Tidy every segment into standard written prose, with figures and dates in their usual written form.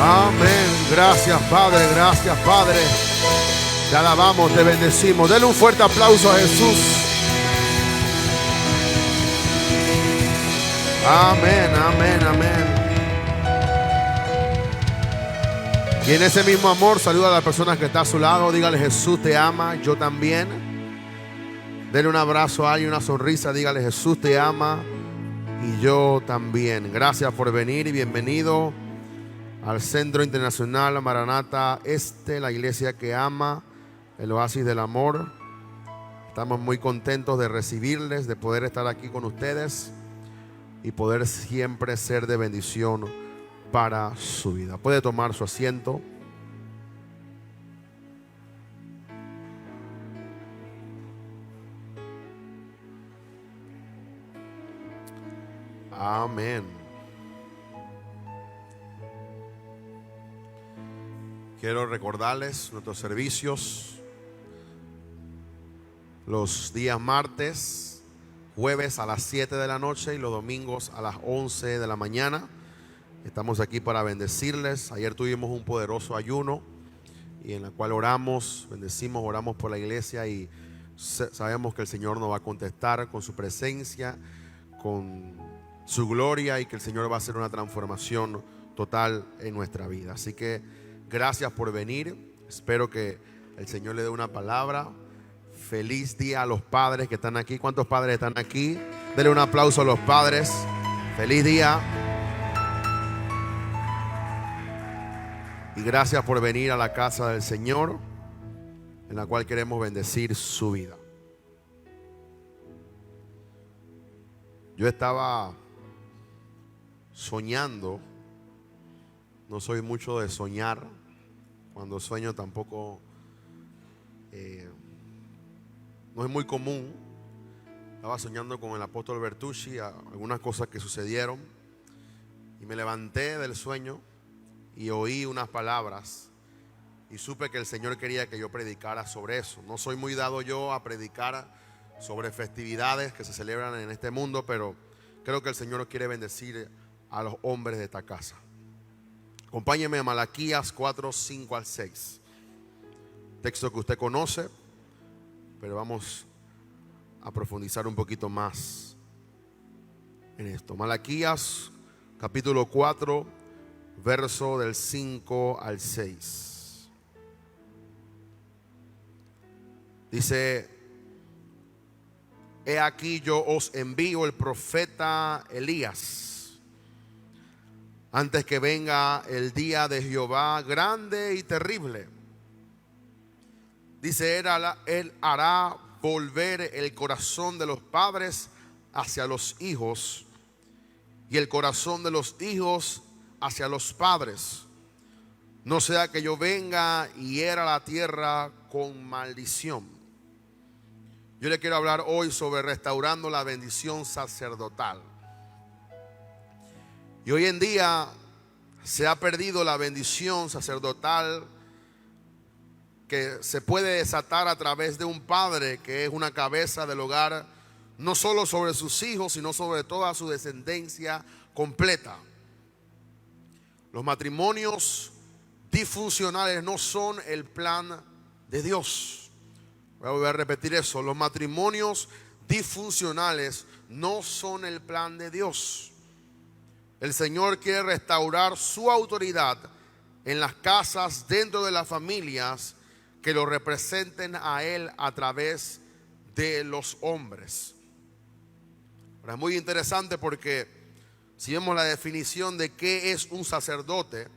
Amén. Gracias, Padre. Gracias, Padre. Te alabamos, te bendecimos. Denle un fuerte aplauso a Jesús. Amén, amén, amén. Y en ese mismo amor, saluda a la persona que está a su lado. Dígale: Jesús te ama, yo también. Denle un abrazo a alguien, una sonrisa. Dígale: Jesús te ama y yo también. Gracias por venir y bienvenido al Centro Internacional Maranata Este, la iglesia que ama, el oasis del amor. Estamos muy contentos de recibirles, de poder estar aquí con ustedes y poder siempre ser de bendición para su vida. Puede tomar su asiento. Amén. Quiero recordarles nuestros servicios los días martes, jueves a las 7 de la noche y los domingos a las 11 de la mañana. Estamos aquí para bendecirles. Ayer tuvimos un poderoso ayuno y en el cual oramos, bendecimos, oramos por la iglesia y sabemos que el Señor nos va a contestar con su presencia, con su gloria, y que el Señor va a hacer una transformación total en nuestra vida. Así que gracias por venir. Espero que el Señor le dé una palabra. Feliz día a los padres que están aquí. ¿Cuántos padres están aquí? Denle un aplauso a los padres. Feliz día. Y gracias por venir a la casa del Señor, en la cual queremos bendecir su vida. Yo estaba soñando. No soy mucho de soñar. Cuando sueño tampoco no es muy común. Estaba soñando con el apóstol Bertucci, algunas cosas que sucedieron, y me levanté del sueño y oí unas palabras y supe que el Señor quería que yo predicara sobre eso. No soy muy dado yo a predicar sobre festividades que se celebran en este mundo, pero creo que el Señor quiere bendecir a los hombres de esta casa. Acompáñeme a Malaquías 4, 5 al 6. Texto que usted conoce, pero vamos a profundizar un poquito más en esto. Malaquías capítulo 4, verso del 5 al 6. Dice: he aquí yo os envío el profeta Elías antes que venga el día de Jehová grande y terrible. Dice: él hará volver el corazón de los padres hacia los hijos, y el corazón de los hijos hacia los padres, no sea que yo venga y hiera la tierra con maldición. Yo le quiero hablar hoy sobre restaurando la bendición sacerdotal. Y hoy en día se ha perdido la bendición sacerdotal que se puede desatar a través de un padre que es una cabeza del hogar, no solo sobre sus hijos, sino sobre toda su descendencia completa. Los matrimonios disfuncionales no son el plan de Dios. Voy a repetir eso. Los matrimonios disfuncionales no son el plan de Dios. El Señor quiere restaurar su autoridad en las casas, dentro de las familias, que lo representen a Él a través de los hombres. Ahora, es muy interesante porque si vemos la definición de qué es un sacerdote,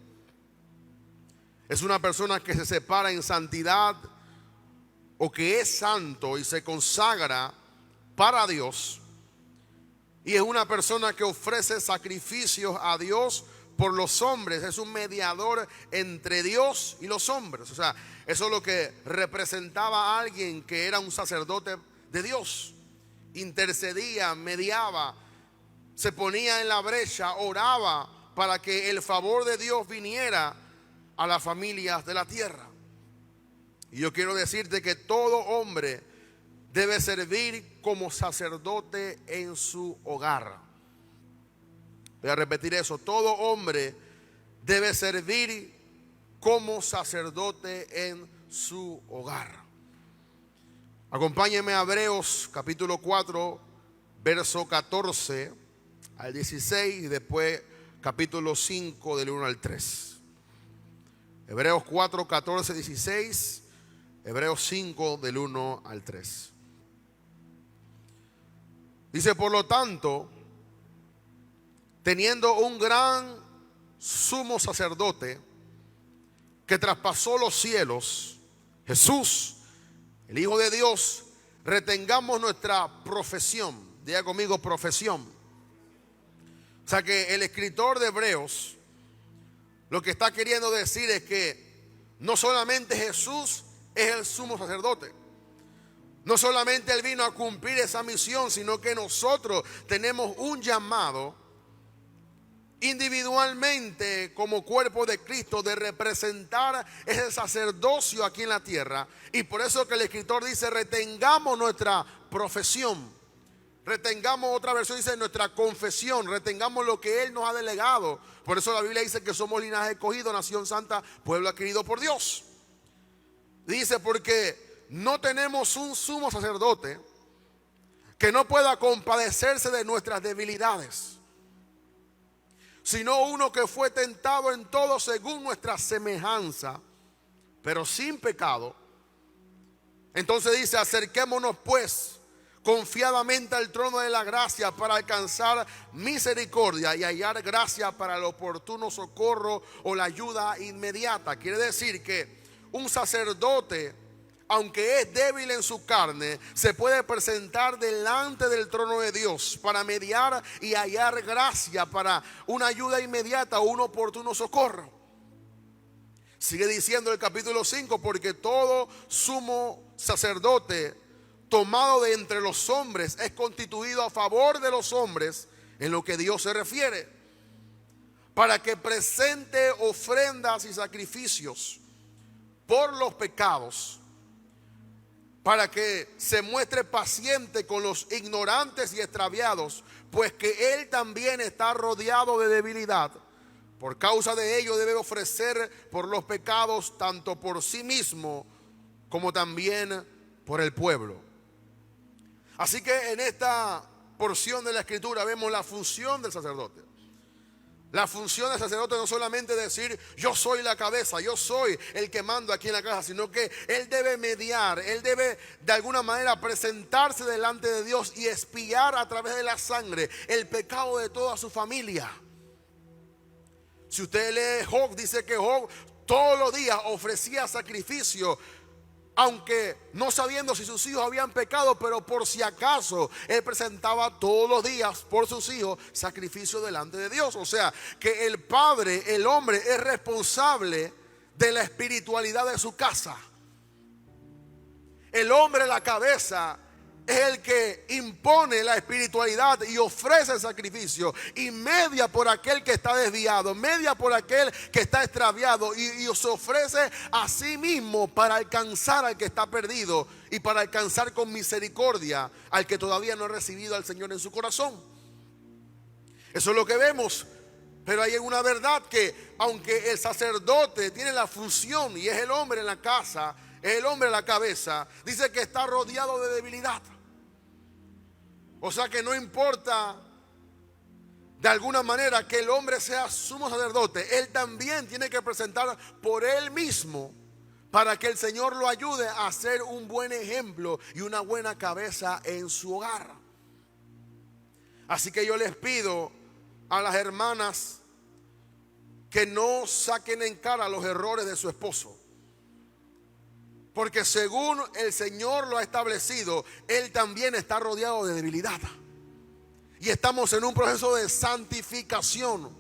es una persona que se separa en santidad o que es santo y se consagra para Dios. Y es una persona que ofrece sacrificios a Dios por los hombres. Es un mediador entre Dios y los hombres. O sea, eso es lo que representaba a alguien que era un sacerdote de Dios. Intercedía, mediaba, se ponía en la brecha, oraba para que el favor de Dios viniera a las familias de la tierra. Y yo quiero decirte que todo hombre debe servir como sacerdote en su hogar. Voy a repetir eso. Todo hombre debe servir como sacerdote en su hogar. Acompáñenme a Hebreos capítulo 4, verso 14 al 16 y después capítulo 5 del 1 al 3. Hebreos 4, 14, 16, Hebreos 5 del 1 al 3. Dice: por lo tanto, teniendo un gran sumo sacerdote que traspasó los cielos, Jesús, el Hijo de Dios, retengamos nuestra profesión. Diga conmigo: profesión. O sea que el escritor de Hebreos lo que está queriendo decir es que no solamente Jesús es el sumo sacerdote, no solamente Él vino a cumplir esa misión, sino que nosotros tenemos un llamado individualmente como cuerpo de Cristo de representar ese sacerdocio aquí en la tierra. Y por eso que el escritor dice: retengamos nuestra profesión, retengamos, otra versión dice nuestra confesión, retengamos lo que Él nos ha delegado. Por eso la Biblia dice que somos linaje escogido, nación santa, pueblo adquirido por Dios. Dice: porque no tenemos un sumo sacerdote que no pueda compadecerse de nuestras debilidades, sino uno que fue tentado en todo según nuestra semejanza, pero sin pecado. Entonces dice: acerquémonos pues confiadamente al trono de la gracia para alcanzar misericordia y hallar gracia para el oportuno socorro o la ayuda inmediata. Quiere decir que un sacerdote, aunque es débil en su carne, se puede presentar delante del trono de Dios para mediar y hallar gracia para una ayuda inmediata o un oportuno socorro. Sigue diciendo el capítulo 5: porque todo sumo sacerdote tomado de entre los hombres es constituido a favor de los hombres en lo que Dios se refiere, para que presente ofrendas y sacrificios por los pecados, para que se muestre paciente con los ignorantes y extraviados, pues que Él también está rodeado de debilidad. Por causa de ello debe ofrecer por los pecados, tanto por sí mismo como también por el pueblo. Así que en esta porción de la escritura vemos la función del sacerdote. La función del sacerdote no solamente decir: yo soy la cabeza, yo soy el que mando aquí en la casa, sino que él debe mediar, él debe de alguna manera presentarse delante de Dios y expiar a través de la sangre el pecado de toda su familia. Si usted lee Job, dice que Job todos los días ofrecía sacrificio, aunque no sabiendo si sus hijos habían pecado, pero por si acaso él presentaba todos los días por sus hijos sacrificio delante de Dios. O sea que el padre, el hombre, es responsable de la espiritualidad de su casa. El hombre, la cabeza, es el que impone la espiritualidad y ofrece el sacrificio y media por aquel que está desviado, media por aquel que está extraviado y se ofrece a sí mismo para alcanzar al que está perdido y para alcanzar con misericordia al que todavía no ha recibido al Señor en su corazón. Eso es lo que vemos. Pero hay una verdad, que aunque el sacerdote tiene la función y es el hombre en la casa, es el hombre en la cabeza, dice que está rodeado de debilidad. O sea que no importa de alguna manera que el hombre sea sumo sacerdote, él también tiene que presentar por él mismo para que el Señor lo ayude a ser un buen ejemplo y una buena cabeza en su hogar. Así que yo les pido a las hermanas que no saquen en cara los errores de su esposo, porque según el Señor lo ha establecido, él también está rodeado de debilidad. Y estamos en un proceso de santificación.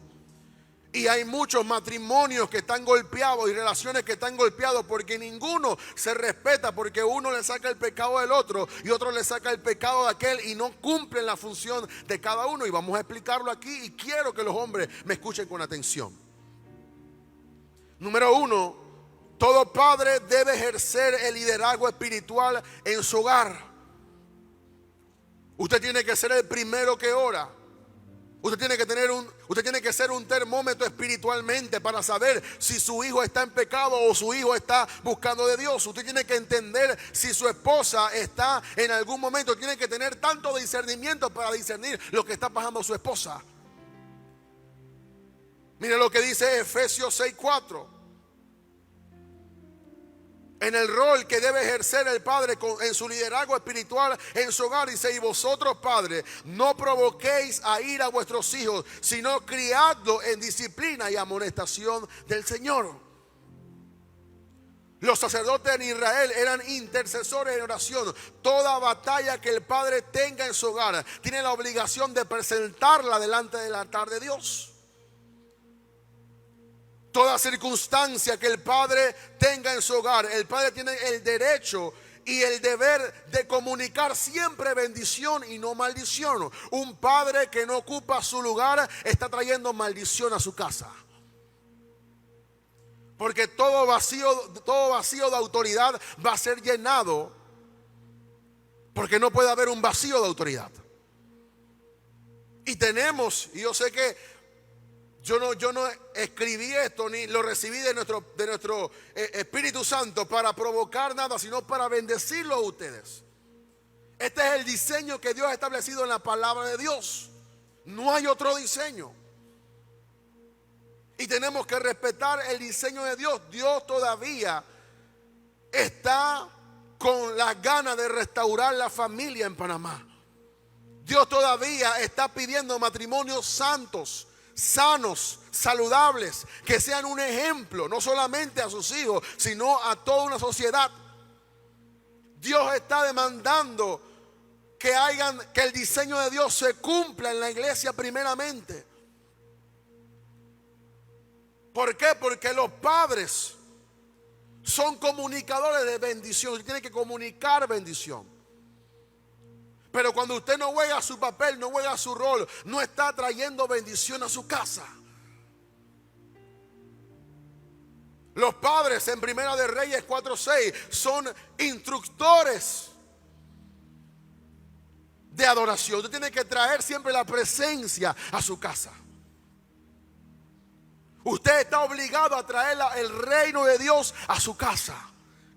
Y hay muchos matrimonios que están golpeados y relaciones que están golpeados porque ninguno se respeta, porque uno le saca el pecado del otro y otro le saca el pecado de aquel y no cumplen la función de cada uno. Y vamos a explicarlo aquí y quiero que los hombres me escuchen con atención. Número 1. Todo padre debe ejercer el liderazgo espiritual en su hogar. Usted tiene que ser el primero que ora. Usted tiene que ser un termómetro espiritualmente para saber si su hijo está en pecado o su hijo está buscando de Dios. Usted tiene que entender si su esposa está en algún momento. Tiene que tener tanto discernimiento para discernir lo que está pasando su esposa. Mire lo que dice Efesios 6:4. En el rol que debe ejercer el padre en su liderazgo espiritual en su hogar, dice: y vosotros, padres, no provoquéis a ira a vuestros hijos, sino criadlos en disciplina y amonestación del Señor. Los sacerdotes en Israel eran intercesores en oración. Toda batalla que el padre tenga en su hogar tiene la obligación de presentarla delante del altar de Dios. Toda circunstancia que el padre tenga en su hogar, el padre tiene el derecho y el deber de comunicar siempre bendición y no maldición. Un padre que no ocupa su lugar está trayendo maldición a su casa. Porque todo vacío de autoridad va a ser llenado, porque no puede haber un vacío de autoridad. Y yo sé que yo no escribí esto ni lo recibí de nuestro Espíritu Santo para provocar nada, sino para bendecirlo a ustedes. Este es el diseño que Dios ha establecido en la palabra de Dios. No hay otro diseño. Y tenemos que respetar el diseño de Dios. Dios todavía está con las ganas de restaurar la familia en Panamá. Dios todavía está pidiendo matrimonios santos, sanos, saludables, que sean un ejemplo no solamente a sus hijos, sino a toda una sociedad. Dios está demandando que el diseño de Dios se cumpla en la iglesia primeramente. ¿Por qué? Porque los padres son comunicadores de bendición. Usted tiene que comunicar bendición. Pero cuando usted no juega su papel, no juega su rol, no está trayendo bendición a su casa. Los padres en Primera de Reyes 4:6 son instructores de adoración. Usted tiene que traer siempre la presencia a su casa. Usted está obligado a traer el reino de Dios a su casa.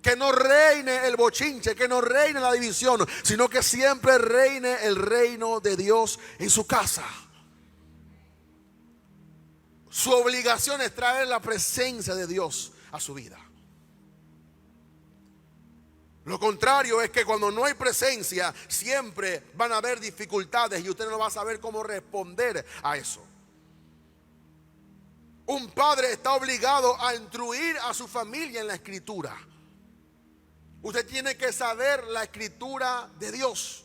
Que no reine el bochinche, que no reine la división, sino que siempre reine el reino de Dios en su casa. Su obligación es traer la presencia de Dios a su vida. Lo contrario es que cuando no hay presencia, siempre van a haber dificultades y usted no va a saber cómo responder a eso. Un padre está obligado a instruir a su familia en la escritura. Usted tiene que saber la escritura de Dios.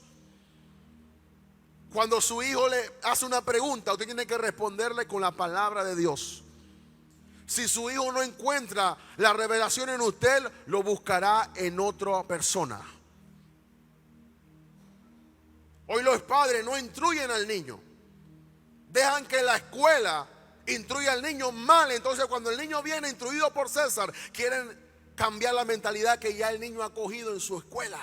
Cuando su hijo le hace una pregunta, usted tiene que responderle con la palabra de Dios. Si su hijo no encuentra la revelación en usted, lo buscará en otra persona. Hoy los padres no instruyen al niño. Dejan que la escuela instruya al niño mal. Entonces cuando el niño viene instruido por César, quieren cambiar la mentalidad que ya el niño ha cogido en su escuela.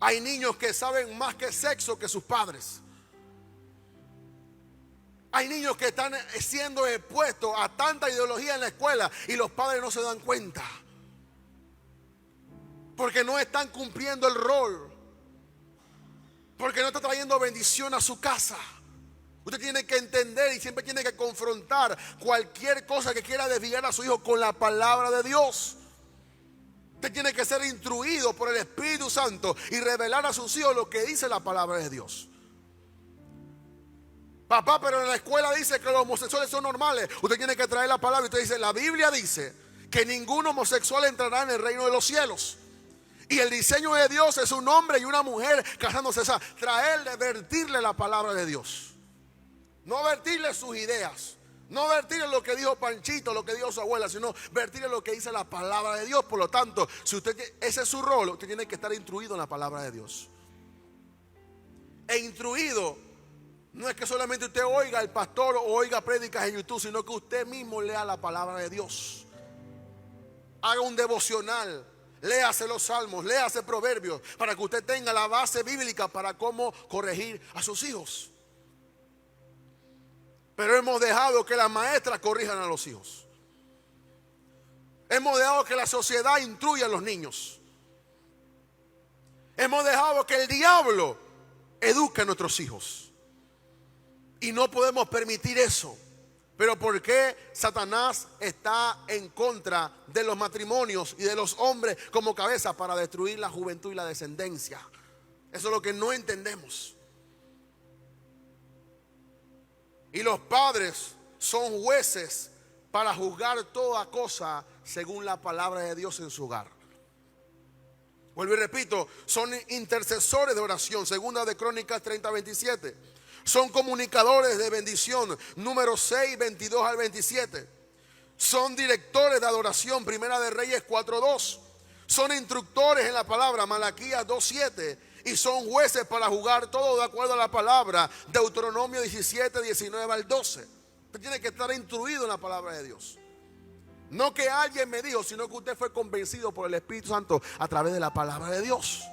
Hay niños que saben más que sexo que sus padres. Hay niños que están siendo expuestos a tanta ideología en la escuela y los padres no se dan cuenta, porque no están cumpliendo el rol, porque no está trayendo bendición a su casa. Usted tiene que entender y siempre tiene que confrontar cualquier cosa que quiera desviar a su hijo con la palabra de Dios. Usted tiene que ser instruido por el Espíritu Santo y revelar a sus hijos lo que dice la palabra de Dios. Papá, pero en la escuela dice que los homosexuales son normales. Usted tiene que traer la palabra y usted dice: la Biblia dice que ningún homosexual entrará en el reino de los cielos. Y el diseño de Dios es un hombre y una mujer casándose. O sea, traerle, vertirle la palabra de Dios. No vertirle sus ideas, no vertirle lo que dijo Panchito, lo que dijo su abuela, sino vertirle lo que dice la palabra de Dios. Por lo tanto, si ese es su rol, usted tiene que estar instruido en la palabra de Dios. E instruido no es que solamente usted oiga al pastor o oiga prédicas en YouTube, sino que usted mismo lea la palabra de Dios. Haga un devocional, léase los salmos, léase proverbios, para que usted tenga la base bíblica para cómo corregir a sus hijos. Pero hemos dejado que las maestras corrijan a los hijos. Hemos dejado que la sociedad instruya a los niños. Hemos dejado que el diablo eduque a nuestros hijos. Y no podemos permitir eso. Pero ¿por qué Satanás está en contra de los matrimonios y de los hombres como cabeza? Para destruir la juventud y la descendencia. Eso es lo que no entendemos. Y los padres son jueces para juzgar toda cosa según la palabra de Dios en su hogar. Vuelvo y repito, son intercesores de oración. Segunda de Crónicas 30:27. Son comunicadores de bendición. Número 6, 22 al 27. Son directores de adoración. Primera de Reyes 4:2. Son instructores en la palabra. Malaquías 2:7. Y son jueces para juzgar todo de acuerdo a la palabra. Deuteronomio 17, 19 al 12. Usted tiene que estar instruido en la palabra de Dios. No que alguien me dijo, sino que usted fue convencido por el Espíritu Santo a través de la palabra de Dios.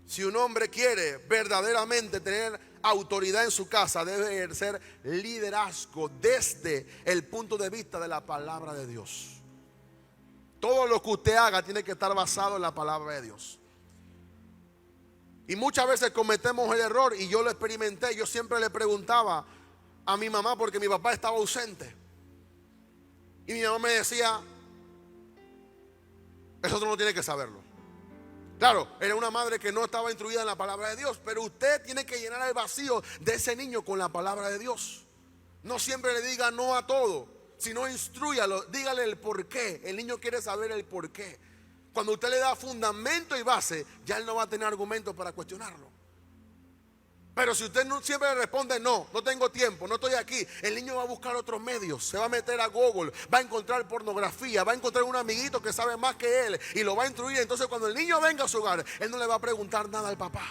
Si un hombre quiere verdaderamente tener autoridad en su casa, debe ejercer liderazgo desde el punto de vista de la palabra de Dios. Todo lo que usted haga tiene que estar basado en la palabra de Dios. Y muchas veces cometemos el error, y yo lo experimenté. Yo siempre le preguntaba a mi mamá, porque mi papá estaba ausente, y mi mamá me decía: eso tú no tienes que saberlo. Claro, era una madre que no estaba instruida en la palabra de Dios, pero usted tiene que llenar el vacío de ese niño con la palabra de Dios. No siempre le diga no a todo, sino instrúyalo, dígale el porqué. El niño quiere saber el porqué. Cuando usted le da fundamento y base, ya él no va a tener argumentos para cuestionarlo. Pero si usted siempre le responde no tengo tiempo, no estoy aquí, el niño va a buscar otros medios. Se va a meter a Google, va a encontrar pornografía, va a encontrar un amiguito que sabe más que él y lo va a instruir. Entonces cuando el niño venga a su hogar, él no le va a preguntar nada al papá.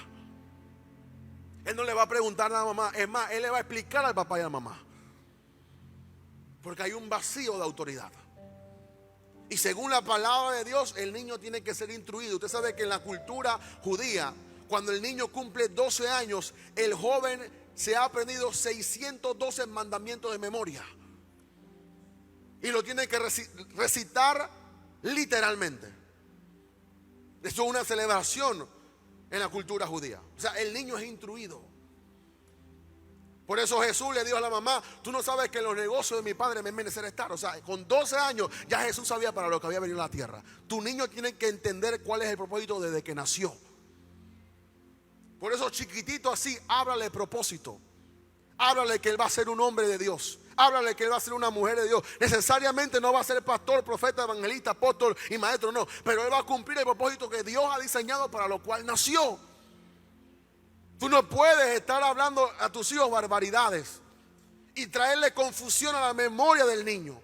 Él no le va a preguntar nada a la mamá. Es más, él le va a explicar al papá y a la mamá. Porque hay un vacío de autoridad. Y según la palabra de Dios, el niño tiene que ser instruido. Usted sabe que en la cultura judía, cuando el niño cumple 12 años, el joven se ha aprendido 612 mandamientos de memoria. Y lo tiene que recitar literalmente. Eso es una celebración en la cultura judía. O sea, el niño es instruido. Por eso Jesús le dijo a la mamá: tú no sabes que en los negocios de mi padre me es menester estar. O sea, con 12 años ya Jesús sabía para lo que había venido a la tierra. Tu niño tiene que entender cuál es el propósito desde que nació. Por eso chiquitito así, háblale propósito. Háblale que él va a ser un hombre de Dios. Háblale que él va a ser una mujer de Dios. Necesariamente no va a ser pastor, profeta, evangelista, apóstol y maestro, no. Pero él va a cumplir el propósito que Dios ha diseñado para lo cual nació. Tú no puedes estar hablando a tus hijos barbaridades y traerle confusión a la memoria del niño.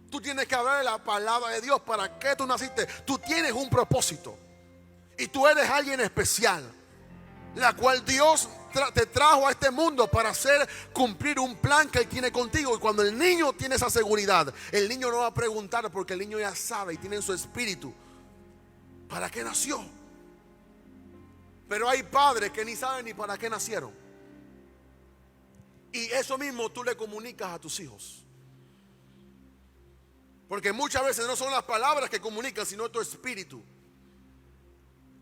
Tú tienes que hablar de la palabra de Dios. ¿Para qué tú naciste? Tú tienes un propósito y tú eres alguien especial, la cual Dios te trajo a este mundo para hacer cumplir un plan que Él tiene contigo. Y cuando el niño tiene esa seguridad, el niño no va a preguntar, porque el niño ya sabe y tiene en su espíritu para qué nació. Pero hay padres que ni saben ni para qué nacieron. Y eso mismo tú le comunicas a tus hijos. Porque muchas veces no son las palabras que comunican, sino tu espíritu.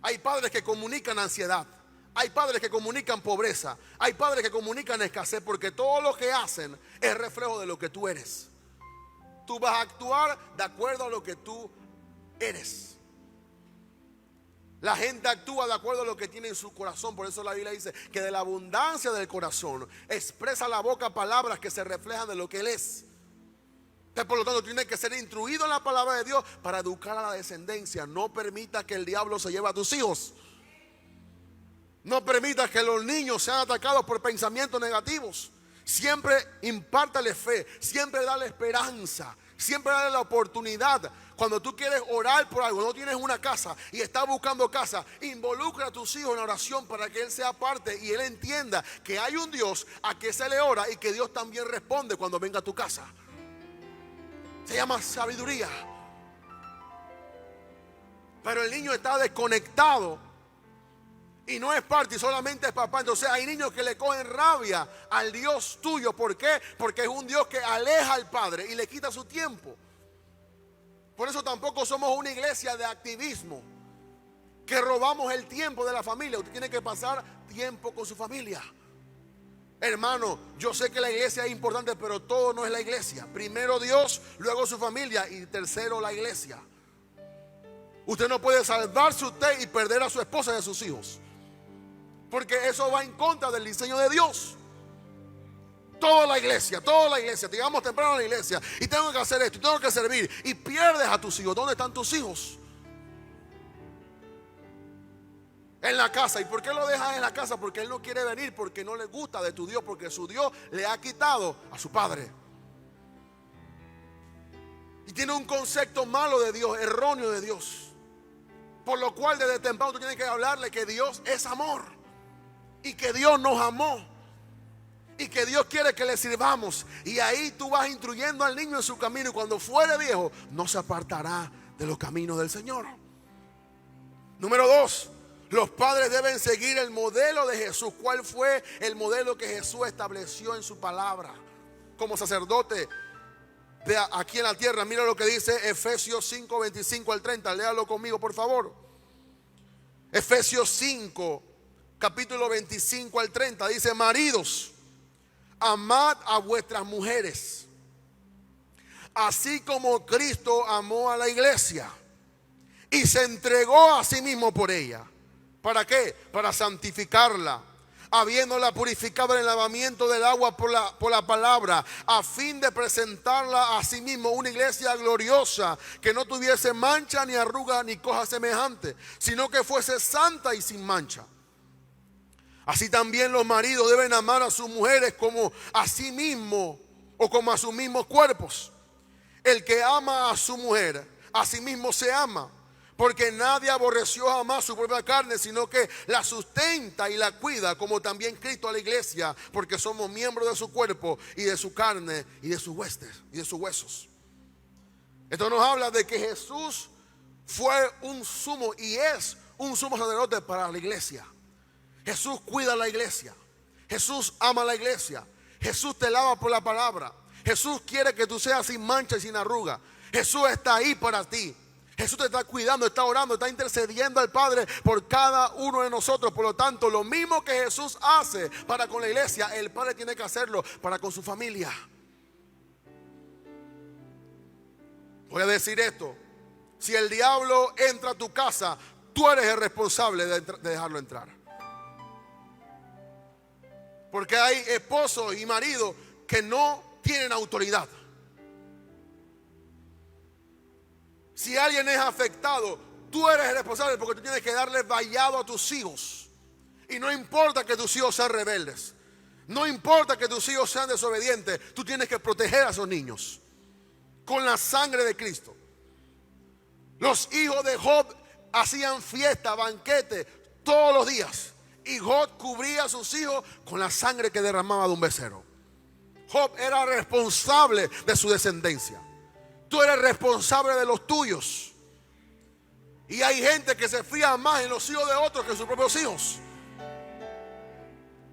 Hay padres que comunican ansiedad. Hay padres que comunican pobreza. Hay padres que comunican escasez, porque todo lo que hacen es reflejo de lo que tú eres. Tú vas a actuar de acuerdo a lo que tú eres. La gente actúa de acuerdo a lo que tiene en su corazón. Por eso la Biblia dice que de la abundancia del corazón expresa la boca palabras que se reflejan de lo que Él es. Entonces, por lo tanto, tiene que ser instruido en la palabra de Dios para educar a la descendencia. No permita que el diablo se lleve a tus hijos. No permita que los niños sean atacados por pensamientos negativos. Siempre impártale fe, siempre dale esperanza, siempre dale la oportunidad. Cuando tú quieres orar por algo, no tienes una casa y estás buscando casa, involucra a tus hijos en la oración para que él sea parte y él entienda que hay un Dios a que se le ora y que Dios también responde cuando venga a tu casa. Se llama sabiduría. Pero el niño está desconectado y no es parte, y solamente es papá. Entonces hay niños que le cogen rabia al Dios tuyo. ¿Por qué? Porque es un Dios que aleja al padre y le quita su tiempo. Por eso tampoco somos una iglesia de activismo, que robamos el tiempo de la familia. Usted tiene que pasar tiempo con su familia. Hermano, yo sé que la iglesia es importante, pero todo no es la iglesia. Primero Dios, luego su familia y tercero la iglesia. Usted no puede salvarse usted y perder a su esposa y a sus hijos, porque eso va en contra del diseño de Dios. Toda la iglesia, llegamos temprano a la iglesia y tengo que hacer esto, y tengo que servir, y pierdes a tus hijos. ¿Dónde están tus hijos? En la casa. ¿Y por qué lo dejas en la casa? Porque él no quiere venir, porque no le gusta de tu Dios, porque su Dios le ha quitado a su padre. Y tiene un concepto malo de Dios, erróneo de Dios. Por lo cual desde temprano tú tienes que hablarle que Dios es amor, y que Dios nos amó, y que Dios quiere que le sirvamos. Y ahí tú vas instruyendo al niño en su camino, y cuando fuere viejo no se apartará de los caminos del Señor. Número 2, los padres deben seguir el modelo de Jesús. ¿Cuál fue el modelo que Jesús estableció en su palabra como sacerdote de aquí en la tierra? Mira lo que dice Efesios 5, 25 al 30. Léalo conmigo, por favor. Efesios 5, capítulo 25 al 30. Dice: maridos, amad a vuestras mujeres, así como Cristo amó a la iglesia y se entregó a sí mismo por ella. ¿Para qué? Para santificarla, habiéndola purificado en el lavamiento del agua por la palabra, a fin de presentarla a sí mismo una iglesia gloriosa, que no tuviese mancha, ni arruga, ni cosa semejante, sino que fuese santa y sin mancha. Así también los maridos deben amar a sus mujeres como a sí mismos, o como a sus mismos cuerpos. El que ama a su mujer, a sí mismo se ama, porque nadie aborreció jamás su propia carne, sino que la sustenta y la cuida, como también Cristo a la iglesia, porque somos miembros de su cuerpo y de su carne y de sus huesos. Esto nos habla de que Jesús fue un sumo y es un sumo sacerdote para la iglesia. Jesús cuida a la iglesia. Jesús ama a la iglesia. Jesús te lava por la palabra. Jesús quiere que tú seas sin mancha y sin arruga. Jesús está ahí para ti. Jesús te está cuidando, está orando, está intercediendo al Padre por cada uno de nosotros. Por lo tanto, lo mismo que Jesús hace para con la iglesia, el Padre tiene que hacerlo para con su familia. Voy a decir esto: si el diablo entra a tu casa, tú eres el responsable de dejarlo entrar. Porque hay esposos y maridos que no tienen autoridad. Si alguien es afectado, tú eres el responsable, porque tú tienes que darle vallado a tus hijos. Y no importa que tus hijos sean rebeldes, no importa que tus hijos sean desobedientes, tú tienes que proteger a esos niños con la sangre de Cristo. Los hijos de Job hacían fiesta, banquete todos los días, y Job cubría a sus hijos con la sangre que derramaba de un becerro. Job era responsable de su descendencia. Tú eres responsable de los tuyos. Y hay gente que se fía más en los hijos de otros que en sus propios hijos.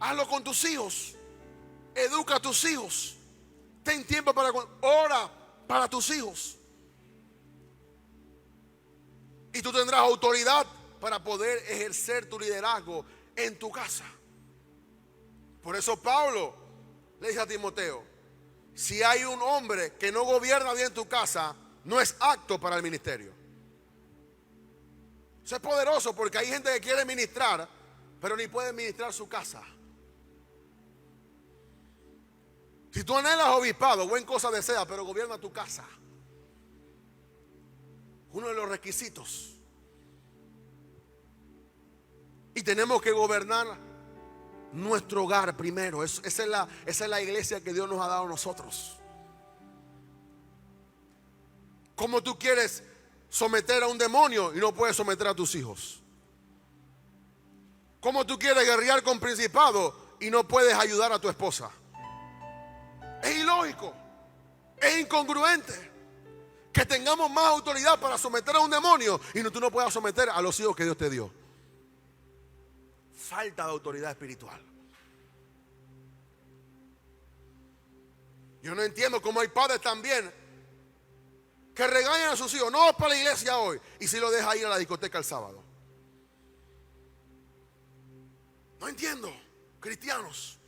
Hazlo con tus hijos. Educa a tus hijos. Ten tiempo ora para tus hijos. Y tú tendrás autoridad para poder ejercer tu liderazgo en tu casa. Por eso Pablo le dice a Timoteo: si hay un hombre que no gobierna bien tu casa, no es apto para el ministerio. Eso es poderoso, porque hay gente que quiere ministrar, pero ni puede ministrar su casa. Si tú anhelas obispado, buen cosa deseas, pero gobierna tu casa. Uno de los requisitos. Y tenemos que gobernar nuestro hogar primero. Esa es la iglesia que Dios nos ha dado a nosotros. ¿Cómo tú quieres someter a un demonio y no puedes someter a tus hijos? ¿Cómo tú quieres guerrear con principados y no puedes ayudar a tu esposa? Es ilógico, es incongruente. Que tengamos más autoridad para someter a un demonio y tú no puedas someter a los hijos que Dios te dio. Falta de autoridad espiritual. Yo no entiendo cómo hay padres también que regañan a sus hijos. No vas para la iglesia hoy. Y si lo deja ir a la discoteca el sábado. No entiendo. Cristianos.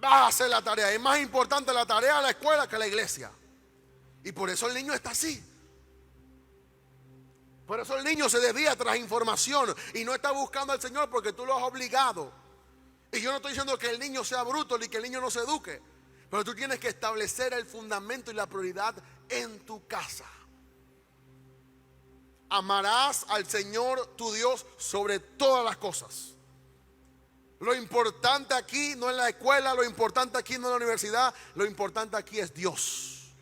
Vas a hacer la tarea. Es más importante la tarea de la escuela que la iglesia. Y por eso el niño está así. Por eso el niño se desvía tras información y no está buscando al Señor porque tú lo has obligado. Y yo no estoy diciendo que el niño sea bruto ni que el niño no se eduque. Pero tú tienes que establecer el fundamento y la prioridad en tu casa. Amarás al Señor tu Dios sobre todas las cosas. Lo importante aquí no es la escuela, lo importante aquí no es la universidad, lo importante aquí es Dios.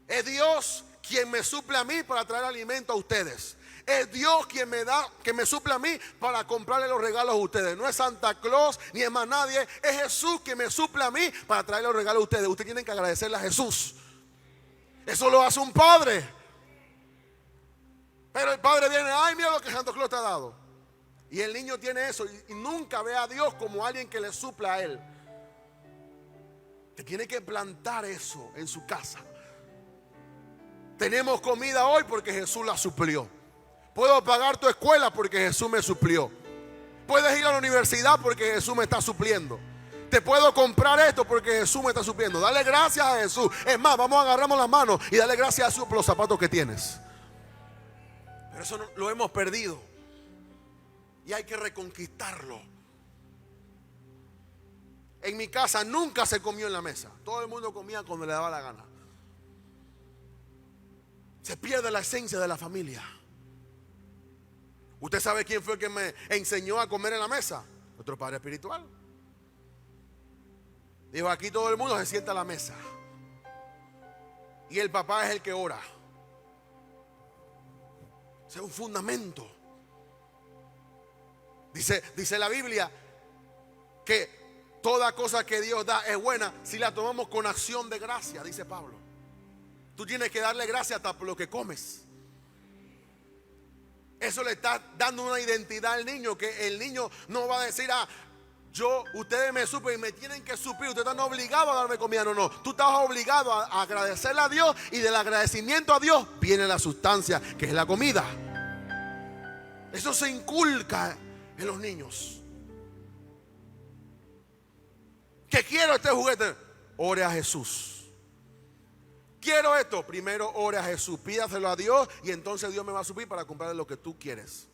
Es Dios quien me suple a mí para traer alimento a ustedes. Es Dios quien me da, que me suple a mí para comprarle los regalos a ustedes. No es Santa Claus ni es más nadie. Es Jesús quien me suple a mí para traer los regalos a ustedes. Ustedes tienen que agradecerle a Jesús. Eso lo hace un padre. Pero el padre viene, ay, mira lo que Santa Claus te ha dado. Y el niño tiene eso y nunca ve a Dios como alguien que le supla a él. Te tiene que plantar eso en su casa. Tenemos comida hoy porque Jesús la suplió. Puedo pagar tu escuela porque Jesús me suplió. Puedes ir a la universidad porque Jesús me está supliendo. Te puedo comprar esto porque Jesús me está supliendo. Dale gracias a Jesús. Es más, vamos a agarrarnos las manos y dale gracias a Jesús por los zapatos que tienes. Pero eso lo hemos perdido. Y hay que reconquistarlo. En mi casa nunca se comió en la mesa. Todo el mundo comía cuando le daba la gana. Se pierde la esencia de la familia. ¿Usted sabe quién fue el que me enseñó a comer en la mesa? Nuestro padre espiritual. Dijo, aquí todo el mundo se sienta a la mesa. Y el papá es el que ora. Ese es un fundamento. Dice la Biblia que toda cosa que Dios da es buena si la tomamos con acción de gracia, dice Pablo. Tú tienes que darle gracias hasta por lo que comes. Eso le está dando una identidad al niño, que el niño no va a decir, ustedes me suplen y me tienen que suplir, ustedes están obligados a darme comida. No, tú estás obligado a agradecerle a Dios, y del agradecimiento a Dios viene la sustancia, que es la comida. Eso se inculca en los niños. ¿Qué quiero este juguete? Ore a Jesús. Quiero esto, primero ore a Jesús, pídaselo a Dios y entonces Dios me va a suplir para comprarle lo que tú quieres.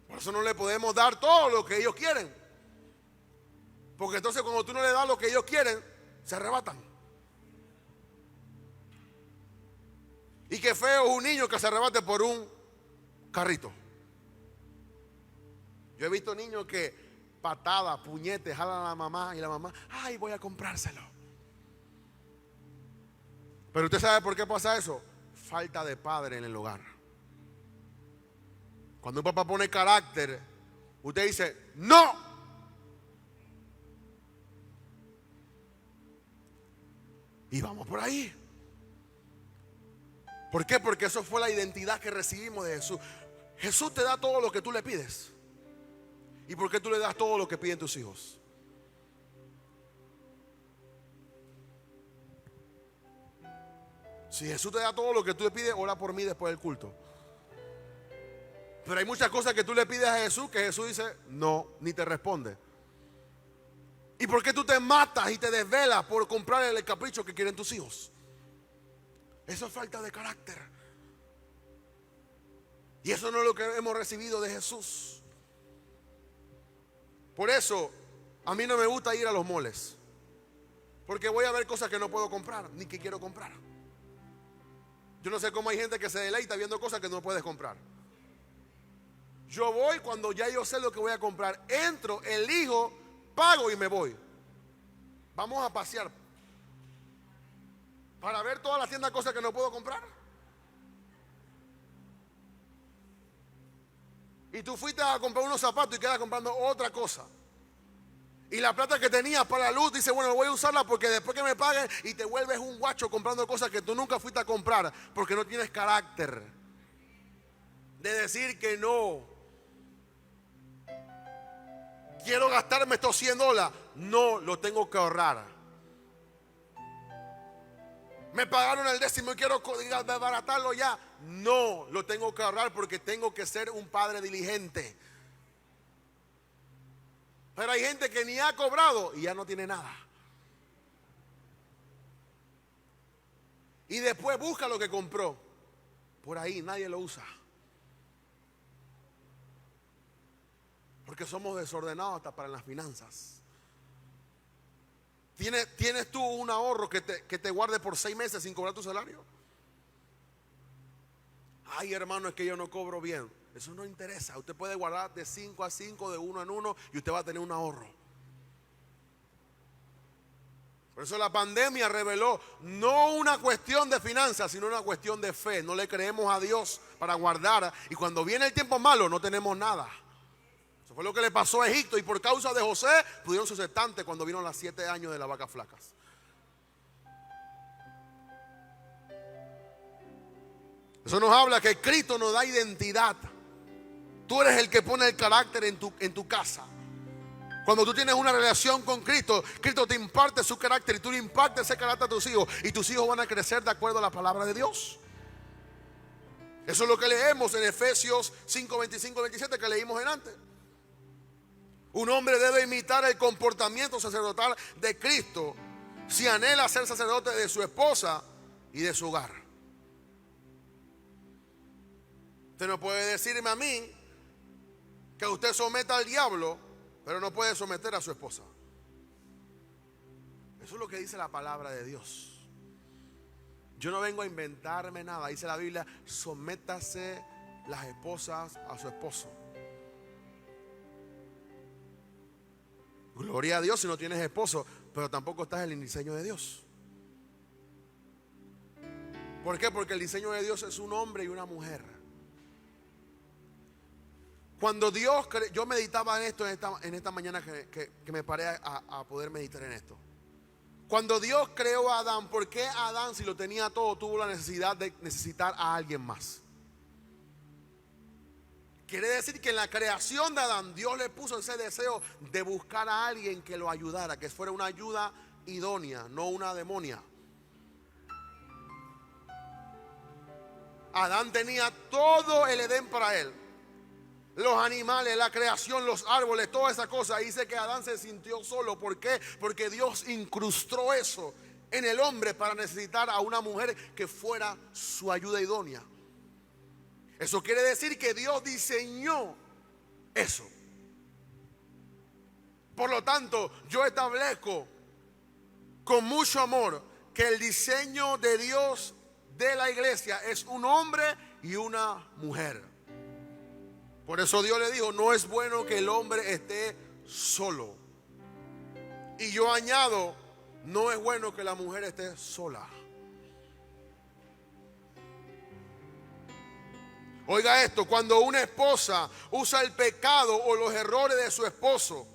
Por eso no le podemos dar todo lo que ellos quieren, porque entonces cuando tú no le das lo que ellos quieren, se arrebatan. Y qué feo es un niño que se arrebate por un carrito. Yo he visto niños que patada, puñete, jalan a la mamá y la mamá, ay, voy a comprárselo. Pero usted sabe por qué pasa eso. Falta de padre en el hogar. Cuando un papá pone carácter, usted dice, no. Y vamos por ahí. ¿Por qué? Porque eso fue la identidad que recibimos de Jesús. Jesús te da todo lo que tú le pides. ¿Y por qué tú le das todo lo que piden tus hijos? Si Jesús te da todo lo que tú le pides, ora por mí después del culto. Pero hay muchas cosas que tú le pides a Jesús que Jesús dice no, ni te responde. ¿Y por qué tú te matas y te desvelas por comprarle el capricho que quieren tus hijos? Eso es falta de carácter. Y eso no es lo que hemos recibido de Jesús. Por eso a mí no me gusta ir a los moles, porque voy a ver cosas que no puedo comprar ni que quiero comprar. Yo no sé cómo hay gente que se deleita viendo cosas que no puedes comprar. Yo voy cuando ya yo sé lo que voy a comprar. Entro, elijo, pago y me voy. Vamos a pasear para ver todas las tiendas, cosas que no puedo comprar. Y tú fuiste a comprar unos zapatos y quedas comprando otra cosa. Y la plata que tenías para la luz, dice, bueno, voy a usarla porque después que me paguen, y te vuelves un guacho comprando cosas que tú nunca fuiste a comprar porque no tienes carácter de decir que no. Quiero gastarme estos $100, no, lo tengo que ahorrar. Me pagaron el 10º y quiero desbaratarlo ya, no, lo tengo que ahorrar porque tengo que ser un padre diligente. Pero hay gente que ni ha cobrado y ya no tiene nada. Y después busca lo que compró. Por ahí nadie lo usa. Porque somos desordenados hasta para las finanzas. ¿Tienes tú un ahorro que te guarde por 6 meses sin cobrar tu salario? Ay, hermano, es que yo no cobro bien. Eso no interesa. Usted puede guardar de 5 a 5, de 1 en 1, y usted va a tener un ahorro. Por eso la pandemia reveló no una cuestión de finanzas, sino una cuestión de fe. No le creemos a Dios para guardar, y cuando viene el tiempo malo no tenemos nada. Eso fue lo que le pasó a Egipto, y por causa de José pudieron sucedante cuando vieron las 7 años de las vacas flacas. Eso nos habla que Cristo nos da identidad. Tú eres el que pone el carácter en tu casa. Cuando tú tienes una relación con Cristo, Cristo te imparte su carácter y tú le impartes ese carácter a tus hijos, y tus hijos van a crecer de acuerdo a la palabra de Dios. Eso es lo que leemos en Efesios 5, 25, 27 que leímos en antes. Un hombre debe imitar el comportamiento sacerdotal de Cristo si anhela ser sacerdote de su esposa y de su hogar. Usted no puede decirme a mí que usted someta al diablo, pero no puede someter a su esposa. Eso es lo que dice la palabra de Dios. Yo no vengo a inventarme nada. Dice la Biblia, sométase las esposas a su esposo. Gloria a Dios si no tienes esposo, pero tampoco estás en el diseño de Dios. ¿Por qué? Porque el diseño de Dios es un hombre y una mujer. Cuando Dios, yo meditaba en esto en esta mañana que me paré a poder meditar en esto. Cuando Dios creó a Adán, ¿por qué Adán, si lo tenía todo, tuvo la necesidad de necesitar a alguien más? Quiere decir que en la creación de Adán, Dios le puso ese deseo de buscar a alguien que lo ayudara, que fuera una ayuda idónea, no una demonia. Adán tenía todo el Edén para él. Los animales, la creación, los árboles, todas esas cosas. Dice que Adán se sintió solo. ¿Por qué? Porque Dios incrustó eso en el hombre para necesitar a una mujer que fuera su ayuda idónea. Eso quiere decir que Dios diseñó eso. Por lo tanto, yo establezco con mucho amor que el diseño de Dios de la iglesia es un hombre y una mujer. Por eso Dios le dijo, no es bueno que el hombre esté solo. Y yo añado, no es bueno que la mujer esté sola. Oiga esto, cuando una esposa usa el pecado o los errores de su esposo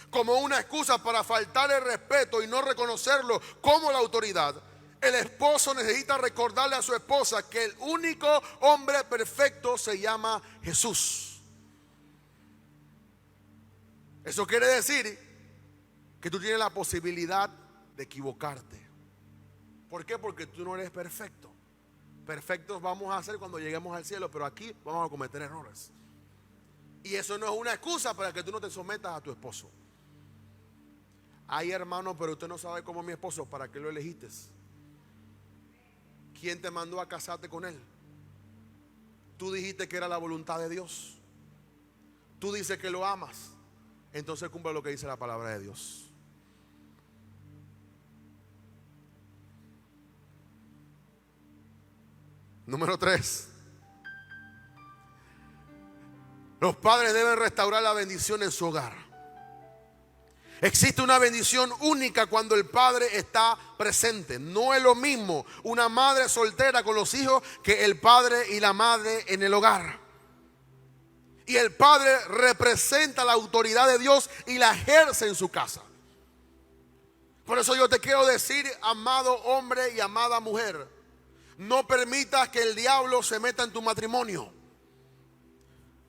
como una excusa para faltarle el respeto y no reconocerlo como la autoridad, el esposo necesita recordarle a su esposa que el único hombre perfecto se llama Jesús. Eso quiere decir que tú tienes la posibilidad de equivocarte. ¿Por qué? Porque tú no eres perfecto. Perfectos vamos a ser cuando lleguemos al cielo, pero aquí vamos a cometer errores. Y eso no es una excusa para que tú no te sometas a tu esposo. Ay, hermano, pero usted no sabe cómo es mi esposo. ¿Para qué lo elegiste? ¿Quién te mandó a casarte con él? Tú dijiste que era la voluntad de Dios. Tú dices que lo amas. Entonces cumple lo que dice la palabra de Dios. Número 3. Los padres deben restaurar la bendición en su hogar. Existe una bendición única cuando el padre está presente. No es lo mismo una madre soltera con los hijos que el padre y la madre en el hogar. Y el padre representa la autoridad de Dios y la ejerce en su casa. Por eso yo te quiero decir, amado hombre y amada mujer, no permitas que el diablo se meta en tu matrimonio.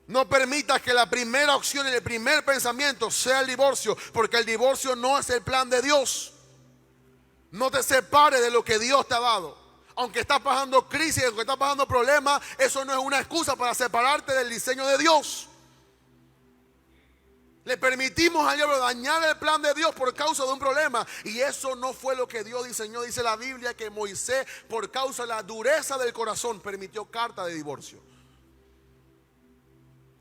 No permitas que la primera opción y el primer pensamiento sea el divorcio, porque el divorcio no es el plan de Dios. No te separes de lo que Dios te ha dado. Aunque estás pasando crisis, aunque estás pasando problemas, eso no es una excusa para separarte del diseño de Dios. Le permitimos al diablo dañar el plan de Dios por causa de un problema. Y eso no fue lo que Dios diseñó. Dice la Biblia que Moisés, por causa de la dureza del corazón, permitió carta de divorcio.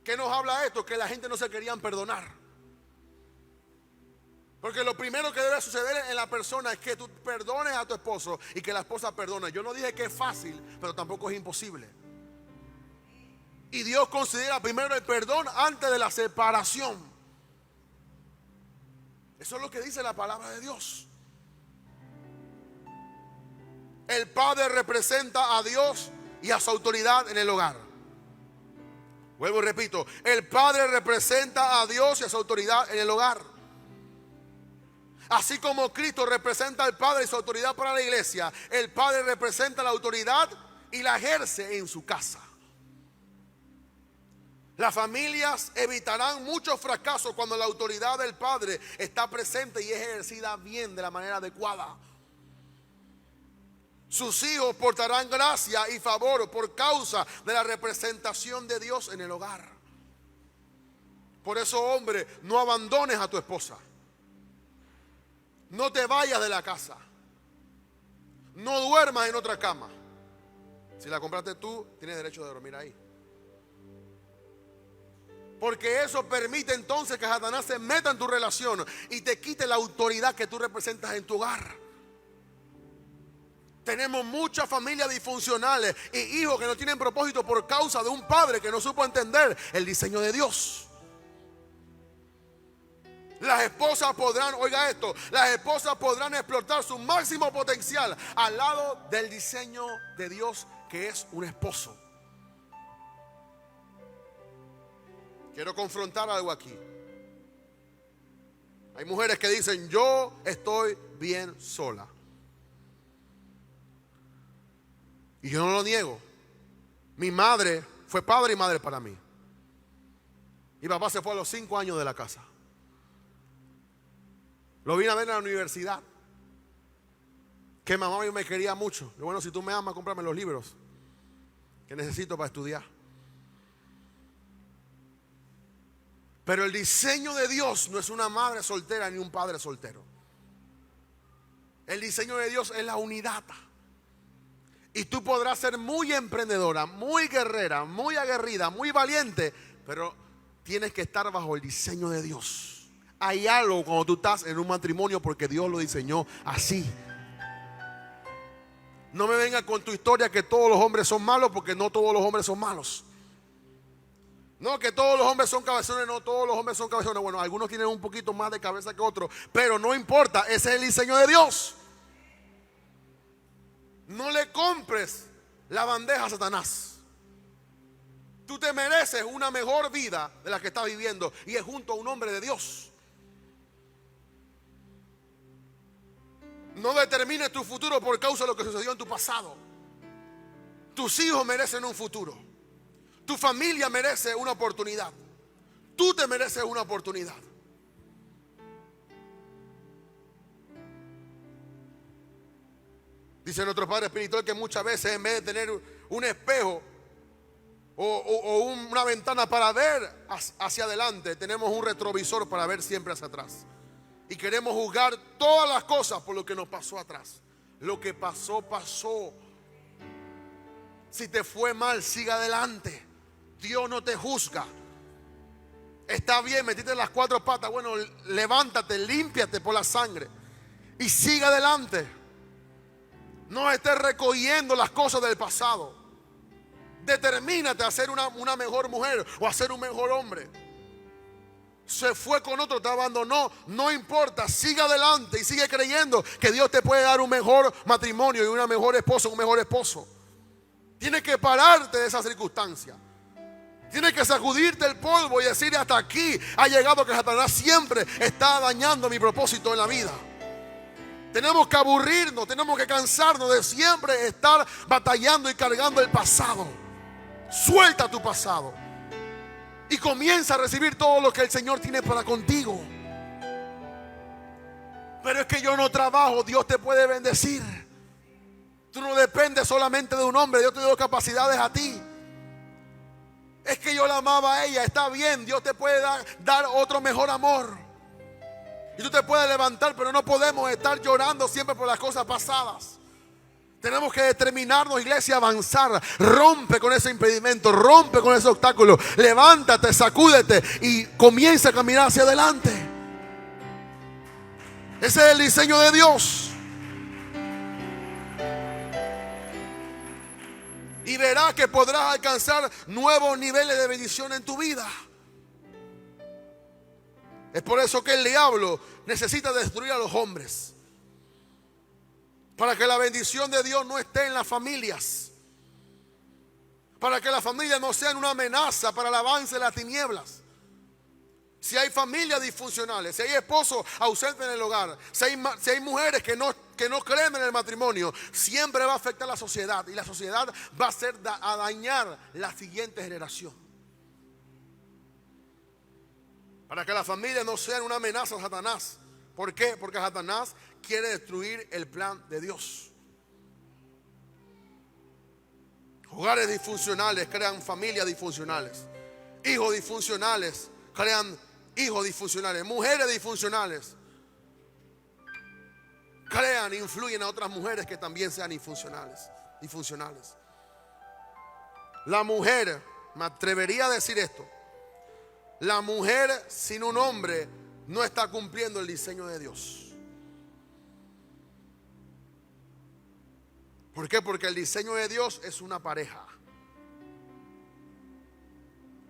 ¿Qué nos habla esto? Que la gente no se querían perdonar. Porque lo primero que debe suceder en la persona es que tú perdones a tu esposo y que la esposa perdone. Yo no dije que es fácil, pero tampoco es imposible. Y Dios considera primero el perdón antes de la separación. Eso es lo que dice la palabra de Dios. El padre representa a Dios y a su autoridad en el hogar. Vuelvo y repito, el padre representa a Dios y a su autoridad en el hogar. Así como Cristo representa al Padre y su autoridad para la iglesia, el Padre representa la autoridad y la ejerce en su casa. Las familias evitarán muchos fracasos cuando la autoridad del Padre está presente y es ejercida bien, de la manera adecuada. Sus hijos portarán gracia y favor por causa de la representación de Dios en el hogar. Por eso, hombre, no abandones a tu esposa. No te vayas de la casa. No duermas en otra cama. Si la compraste tú, tienes derecho de dormir ahí. Porque eso permite entonces que Satanás se meta en tu relación y te quite la autoridad que tú representas en tu hogar. Tenemos muchas familias disfuncionales y hijos que no tienen propósito por causa de un padre que no supo entender el diseño de Dios. Las esposas podrán, oiga esto, las esposas podrán explotar su máximo potencial al lado del diseño de Dios, que es un esposo. Quiero confrontar algo aquí. Hay mujeres que dicen, yo estoy bien sola. Y yo no lo niego. Mi madre fue padre y madre para mí. Mi papá se fue a los 5 años de la casa. Lo vine a ver en la universidad. Que mamá me quería mucho. Y bueno, si tú me amas, cómprame los libros que necesito para estudiar. Pero el diseño de Dios no es una madre soltera ni un padre soltero. El diseño de Dios es la unidad. Y tú podrás ser muy emprendedora, muy guerrera, muy aguerrida, muy valiente, pero tienes que estar bajo el diseño de Dios. Hay algo cuando tú estás en un matrimonio porque Dios lo diseñó así. No me venga con tu historia que todos los hombres son malos, porque no todos los hombres son malos. No, que todos los hombres son cabezones, no todos los hombres son cabezones. Bueno, algunos tienen un poquito más de cabeza que otros, pero no importa, ese es el diseño de Dios. No le compres la bandeja a Satanás. Tú te mereces una mejor vida de la que estás viviendo, y es junto a un hombre de Dios. No determines tu futuro por causa de lo que sucedió en tu pasado. Tus hijos merecen un futuro. Tu familia merece una oportunidad. Tú te mereces una oportunidad. Dice nuestro Padre Espiritual que muchas veces, en vez de tener un espejo o una ventana para ver hacia adelante, tenemos un retrovisor para ver siempre hacia atrás. Y queremos juzgar todas las cosas por lo que nos pasó atrás. Lo que pasó, pasó. Si te fue mal, siga adelante. Dios no te juzga. Está bien, metiste las 4 patas. Bueno, levántate, límpiate por la sangre y siga adelante. No estés recogiendo las cosas del pasado. Determínate a ser una mejor mujer o a ser un mejor hombre. Se fue con otro, te abandonó, no importa, sigue adelante y sigue creyendo que Dios te puede dar un mejor matrimonio y una mejor esposa, un mejor esposo. Tienes que pararte de esa circunstancia. Tienes que sacudirte el polvo y decir: hasta aquí ha llegado, que Satanás siempre está dañando mi propósito en la vida. Tenemos que aburrirnos, tenemos que cansarnos de siempre estar batallando y cargando el pasado. Suelta tu pasado y comienza a recibir todo lo que el Señor tiene para contigo. Pero es que yo no trabajo. Dios te puede bendecir. Tú no dependes solamente de un hombre. Dios te dio capacidades a ti. Es que yo la amaba a ella. Está bien, Dios te puede dar otro mejor amor. Y tú te puedes levantar, pero no podemos estar llorando siempre por las cosas pasadas. Tenemos que determinarnos, iglesia, a avanzar. Rompe con ese impedimento, rompe con ese obstáculo. Levántate, sacúdete y comienza a caminar hacia adelante. Ese es el diseño de Dios. Y verás que podrás alcanzar nuevos niveles de bendición en tu vida. Es por eso que el diablo necesita destruir a los hombres, para que la bendición de Dios no esté en las familias, para que las familias no sean una amenaza para el avance de las tinieblas. Si hay familias disfuncionales, si hay esposos ausentes en el hogar, si hay mujeres que no creen en el matrimonio, siempre va a afectar a la sociedad. Y la sociedad va a dañar la siguiente generación. Para que las familias no sean una amenaza a Satanás. ¿Por qué? Porque Satanás quiere destruir el plan de Dios. Hogares disfuncionales crean familias disfuncionales. Hijos disfuncionales crean hijos disfuncionales. Mujeres disfuncionales crean, influyen a otras mujeres que también sean disfuncionales. La mujer, me atrevería a decir esto: la mujer sin un hombre no está cumpliendo el diseño de Dios. ¿Por qué? Porque el diseño de Dios es una pareja.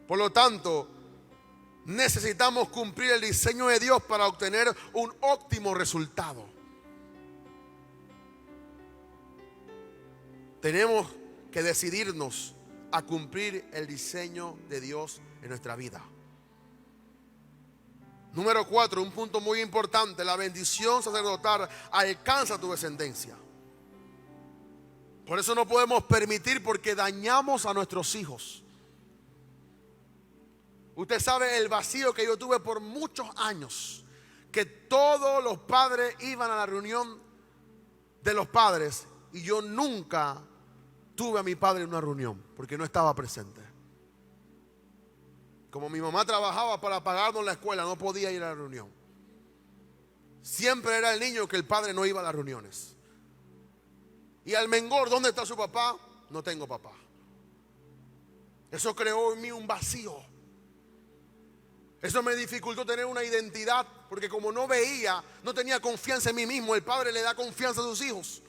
Por lo tanto, necesitamos cumplir el diseño de Dios para obtener un óptimo resultado. Tenemos que decidirnos a cumplir el diseño de Dios en nuestra vida. Número 4, un punto muy importante: la bendición sacerdotal alcanza tu descendencia. Por eso no podemos permitir, porque dañamos a nuestros hijos. Usted sabe el vacío que yo tuve por muchos años, que todos los padres iban a la reunión de los padres y yo nunca tuve a mi padre en una reunión porque no estaba presente. Como mi mamá trabajaba para pagarnos la escuela, no podía ir a la reunión. Siempre era el niño que el padre no iba a las reuniones. Y al mengor, ¿dónde está su papá? No tengo papá. Eso creó en mí un vacío. Eso me dificultó tener una identidad, porque como no veía, no tenía confianza en mí mismo. El padre le da confianza a sus hijos.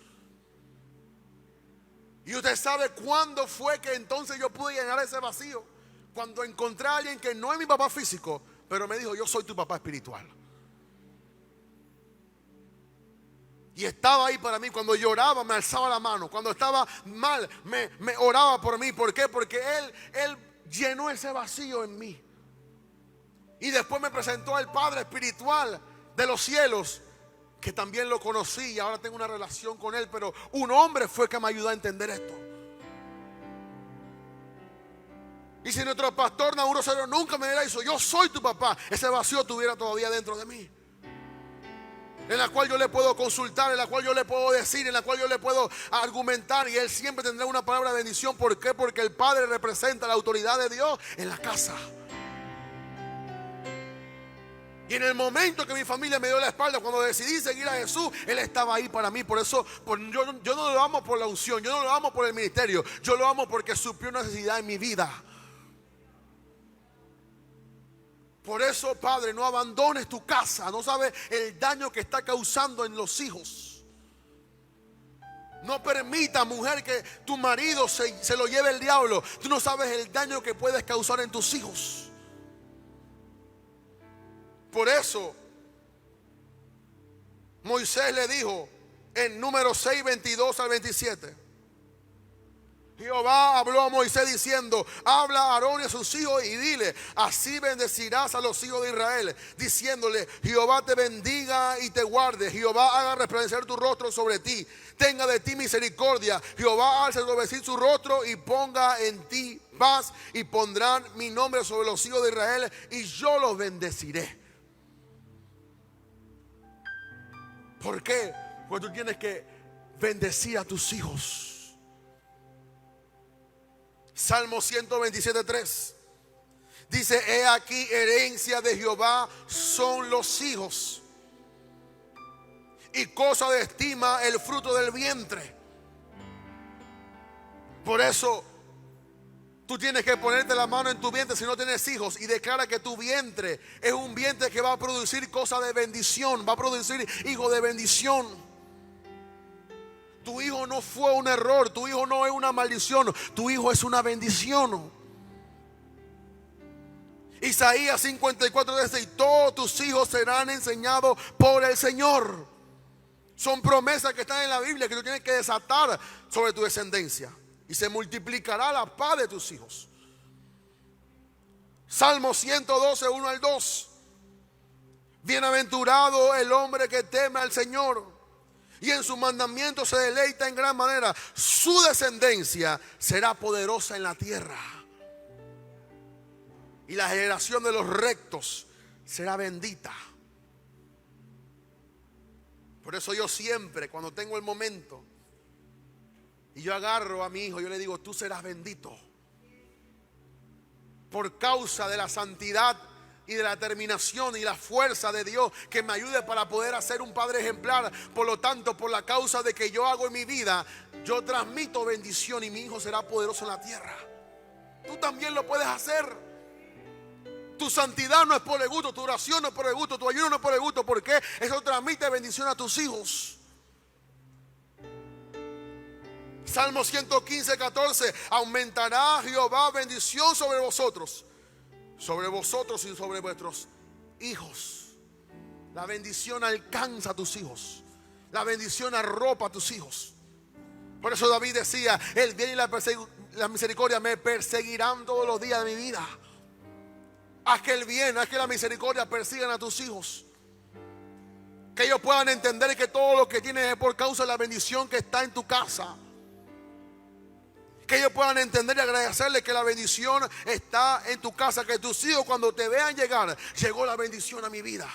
Y usted sabe cuándo fue que entonces yo pude llenar ese vacío. Cuando encontré a alguien que no es mi papá físico, pero me dijo: yo soy tu papá espiritual. Y estaba ahí para mí. Cuando lloraba me alzaba la mano. Cuando estaba mal me oraba por mí. ¿Por qué? Porque Él llenó ese vacío en mí. Y después me presentó al Padre espiritual de los cielos, que también lo conocí y ahora tengo una relación con Él. Pero un hombre fue que me ayudó a entender esto. Y si nuestro pastor Nauro Osorio nunca me hubiera dicho: yo soy tu papá, ese vacío estuviera todavía dentro de mí, en la cual yo le puedo consultar, en la cual yo le puedo decir, en la cual yo le puedo argumentar, y él siempre tendrá una palabra de bendición. ¿Por qué? Porque el padre representa la autoridad de Dios en la casa. Y en el momento que mi familia me dio la espalda, cuando decidí seguir a Jesús, Él estaba ahí para mí. Por eso yo no lo amo por la unción, yo no lo amo por el ministerio, yo lo amo porque suplió una necesidad en mi vida. Por eso, padre, no abandones tu casa. No sabes el daño que está causando en los hijos. No permita, mujer, que tu marido se lo lleve el diablo. Tú no sabes el daño que puedes causar en tus hijos. Por eso Moisés le dijo en Números 6, 22 al 27: Jehová habló a Moisés diciendo: habla a Aarón y a sus hijos y dile: así bendecirás a los hijos de Israel, diciéndole: Jehová te bendiga y te guarde, Jehová haga resplandecer tu rostro sobre ti, tenga de ti misericordia, Jehová alce sobre sí su rostro y ponga en ti paz, y pondrán mi nombre sobre los hijos de Israel y yo los bendeciré. ¿Por qué? Porque tú tienes que bendecir a tus hijos. Salmo 127:3 dice: he aquí, herencia de Jehová son los hijos, y cosa de estima el fruto del vientre. Por eso tú tienes que ponerte la mano en tu vientre si no tienes hijos, y declara que tu vientre es un vientre que va a producir cosas de bendición, va a producir hijos de bendición. Tu hijo no fue un error, tu hijo no es una maldición, tu hijo es una bendición. Isaías 54 dice: y todos tus hijos serán enseñados por el Señor. Son promesas que están en la Biblia que tú tienes que desatar sobre tu descendencia, y se multiplicará la paz de tus hijos. Salmo 112, 1 al 2: bienaventurado el hombre que teme al Señor, y en sus mandamientos se deleita en gran manera. Su descendencia será poderosa en la tierra, y la generación de los rectos será bendita. Por eso yo siempre, cuando tengo el momento y yo agarro a mi hijo, yo le digo: tú serás bendito, por causa de la santidad y de la determinación y la fuerza de Dios que me ayude para poder ser un padre ejemplar. Por lo tanto, por la causa de que yo hago en mi vida, yo transmito bendición, y mi hijo será poderoso en la tierra. Tú también lo puedes hacer. Tu santidad no es por el gusto, tu oración no es por el gusto, tu ayuno no es por el gusto, porque eso transmite bendición a tus hijos. Salmo 115, 14: aumentará Jehová bendición sobre vosotros y sobre vuestros hijos. La bendición alcanza a tus hijos, la bendición arropa a tus hijos. Por eso David decía: el bien y la misericordia me perseguirán todos los días de mi vida. Haz que el bien, haz que la misericordia persigan a tus hijos, que ellos puedan entender que todo lo que tienes es por causa de la bendición que está en tu casa. Que ellos puedan entender y agradecerle que la bendición está en tu casa. Que tus hijos, cuando te vean llegar: llegó la bendición a mi vida.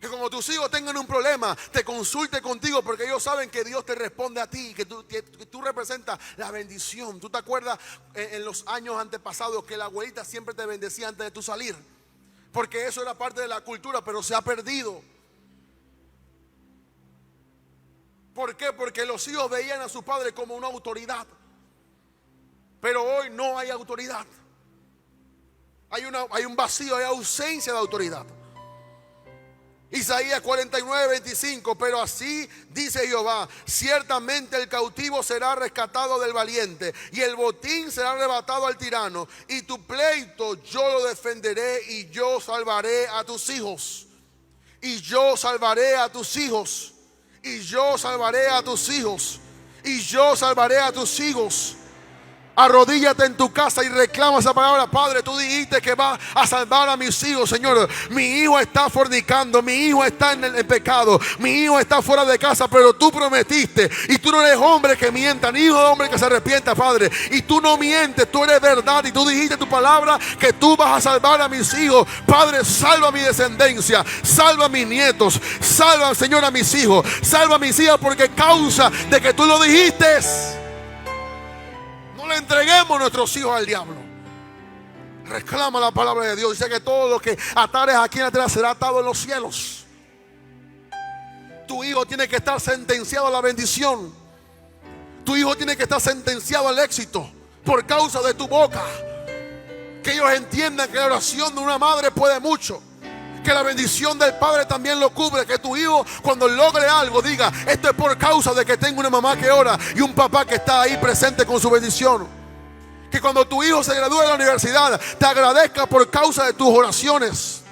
Que como tus hijos tengan un problema, te consulte contigo, porque ellos saben que Dios te responde a ti, que tú representas la bendición. ¿Tú te acuerdas en los años antepasados que la abuelita siempre te bendecía antes de tu salir? Porque eso era parte de la cultura, pero se ha perdido. ¿Por qué? Porque los hijos veían a su padre como una autoridad. Pero hoy no hay autoridad. Hay un vacío, hay ausencia de autoridad. Isaías 49, 25: pero así dice Jehová: ciertamente el cautivo será rescatado del valiente, y el botín será arrebatado al tirano, y tu pleito yo lo defenderé, y yo salvaré a tus hijos. Y yo salvaré a tus hijos. Y yo salvaré a tus hijos. Y yo salvaré a tus hijos. Arrodíllate en tu casa y reclama esa palabra. Padre, tú dijiste que vas a salvar a mis hijos, Señor. Mi hijo está fornicando, mi hijo está en el pecado, mi hijo está fuera de casa, pero tú prometiste, y tú no eres hombre que mienta, ni hijo de hombre que se arrepienta, Padre. Y tú no mientes, tú eres verdad, y tú dijiste en tu palabra que tú vas a salvar a mis hijos. Padre, salva a mi descendencia, salva a mis nietos, salva, Señor, a mis hijos, salva a mis hijas, porque causa de que tú lo dijiste. No le entreguemos nuestros hijos al diablo. Reclama la palabra de Dios. Dice que todo lo que atares aquí en la tierra será atado en los cielos. Tu hijo tiene que estar sentenciado a la bendición. Tu hijo tiene que estar sentenciado al éxito por causa de tu boca. Que ellos entiendan que la oración de una madre puede mucho, que la bendición del padre también lo cubre. Que tu hijo, cuando logre algo, diga: esto es por causa de que tengo una mamá que ora y un papá que está ahí presente con su bendición. Que cuando tu hijo se gradúe de la universidad, te agradezca por causa de tus oraciones,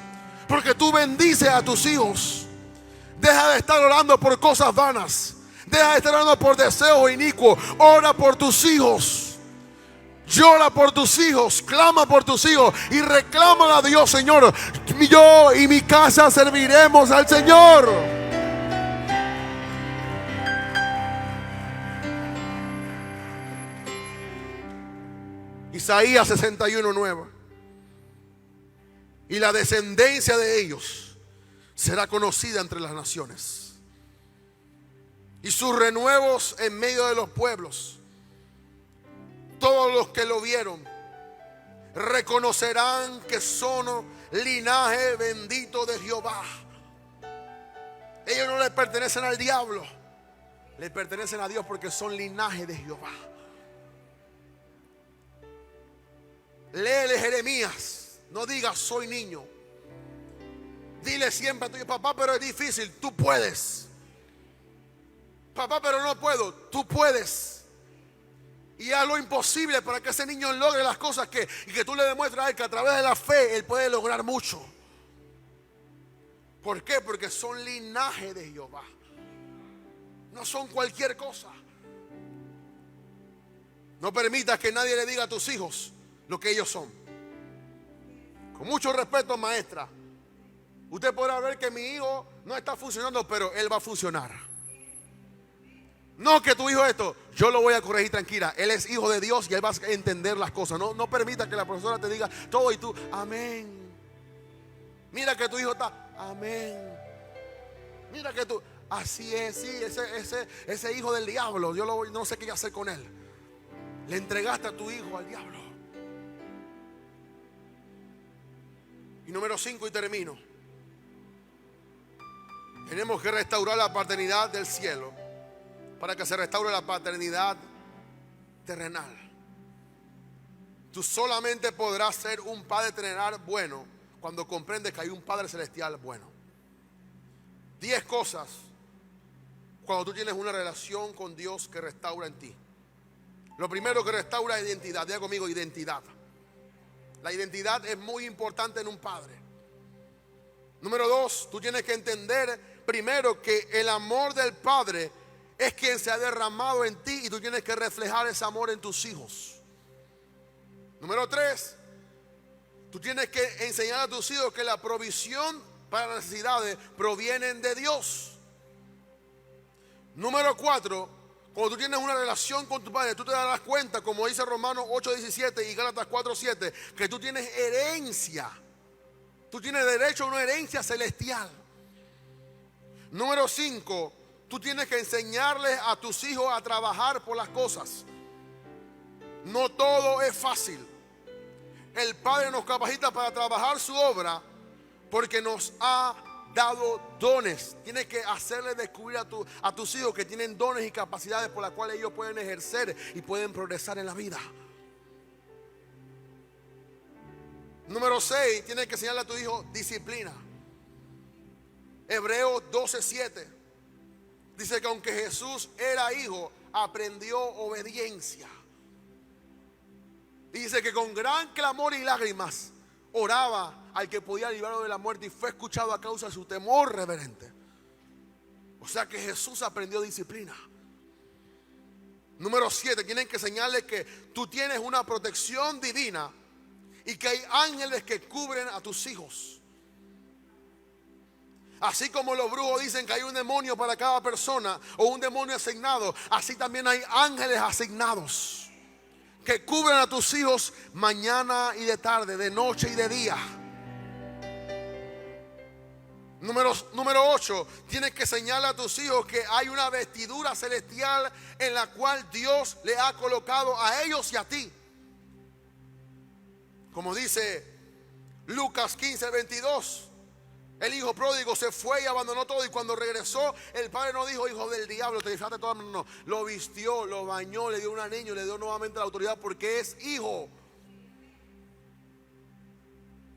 porque tú bendices a tus hijos. Deja de estar orando por cosas vanas. Deja de estar orando por deseos inicuos. Ora por tus hijos. Llora por tus hijos, clama por tus hijos y reclama a Dios: Señor, yo y mi casa serviremos al Señor. Isaías 61:9. Y la descendencia de ellos será conocida entre las naciones, y sus renuevos en medio de los pueblos. Todos los que lo vieron reconocerán que son linaje bendito de Jehová. Ellos no le pertenecen al diablo, le pertenecen a Dios porque son linaje de Jehová. Léele Jeremías. No digas soy niño. Dile siempre a tu papá, pero es difícil. Tú puedes. Papá, pero no puedo. Tú puedes. Y haz lo imposible para que ese niño logre las cosas y que tú le demuestres a él que a través de la fe él puede lograr mucho. ¿Por qué? Porque son linaje de Jehová. No son cualquier cosa. No permitas que nadie le diga a tus hijos lo que ellos son. Con mucho respeto, maestra, usted podrá ver que mi hijo no está funcionando, pero él va a funcionar. No que tu hijo esto, yo lo voy a corregir, tranquila. Él es hijo de Dios y él va a entender las cosas. No permita que la profesora te diga todo y tú, amén. Mira que tu hijo está, amén. Mira que tú, así es, sí, ese hijo del diablo, yo no sé qué hacer con él. Le entregaste a tu hijo al diablo. Y número 5, y termino. Tenemos que restaurar la paternidad del cielo para que se restaure la paternidad terrenal. Tú solamente podrás ser un padre terrenal bueno cuando comprendes que hay un Padre celestial bueno. 10 cosas cuando tú tienes una relación con Dios que restaura en ti. Lo primero que restaura es identidad. Diga conmigo, identidad. La identidad es muy importante en un padre. Número 2, tú tienes que entender primero que el amor del Padre es quien se ha derramado en ti y tú tienes que reflejar ese amor en tus hijos. Número 3, tú tienes que enseñar a tus hijos que la provisión para las necesidades provienen de Dios. Número 4, cuando tú tienes una relación con tu padre, tú te darás cuenta, como dice Romanos 8:17 y Gálatas 4:7, que tú tienes herencia. Tú tienes derecho a una herencia celestial. Número 5, tú tienes que enseñarles a tus hijos a trabajar por las cosas. No todo es fácil. El Padre nos capacita para trabajar su obra porque nos ha dado dones. Tienes que hacerle descubrir a tus hijos que tienen dones y capacidades por las cuales ellos pueden ejercer y pueden progresar en la vida. Número 6, tienes que enseñarle a tu hijo disciplina. Hebreos 12:7 dice que aunque Jesús era hijo, aprendió obediencia. Dice que con gran clamor y lágrimas oraba al que podía librarlo de la muerte y fue escuchado a causa de su temor reverente. O sea que Jesús aprendió disciplina. Número 7, tienen que enseñarle que tú tienes una protección divina y que hay ángeles que cubren a tus hijos. Así como los brujos dicen que hay un demonio para cada persona o un demonio asignado, así también hay ángeles asignados que cubren a tus hijos mañana y de tarde, de noche y de día. Número 8, tienes que enseñarle a tus hijos que hay una vestidura celestial en la cual Dios le ha colocado a ellos y a ti. Como dice Lucas 15:22, el hijo pródigo se fue y abandonó todo, y cuando regresó el padre no dijo: hijo del diablo, te dejaste todo. No, lo vistió, lo bañó, le dio un anillo, le dio nuevamente la autoridad porque es hijo.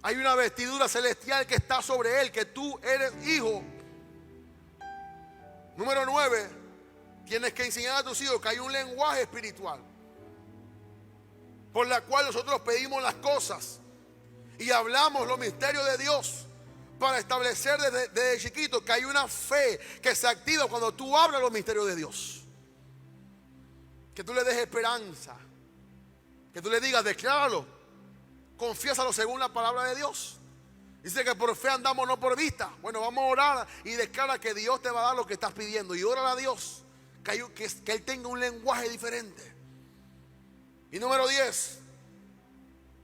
Hay una vestidura celestial que está sobre él, que tú eres hijo. Número 9, tienes que enseñar a tus hijos que hay un lenguaje espiritual por la cual nosotros pedimos las cosas y hablamos los misterios de Dios, para establecer desde chiquito que hay una fe que se activa cuando tú hablas los misterios de Dios. Que tú le des esperanza, que tú le digas, decláralo, confiésalo según la palabra de Dios. Dice que por fe andamos, no por vista. Bueno, vamos a orar y declara que Dios te va a dar lo que estás pidiendo. Y órale a Dios que Él tenga un lenguaje diferente. Y número 10,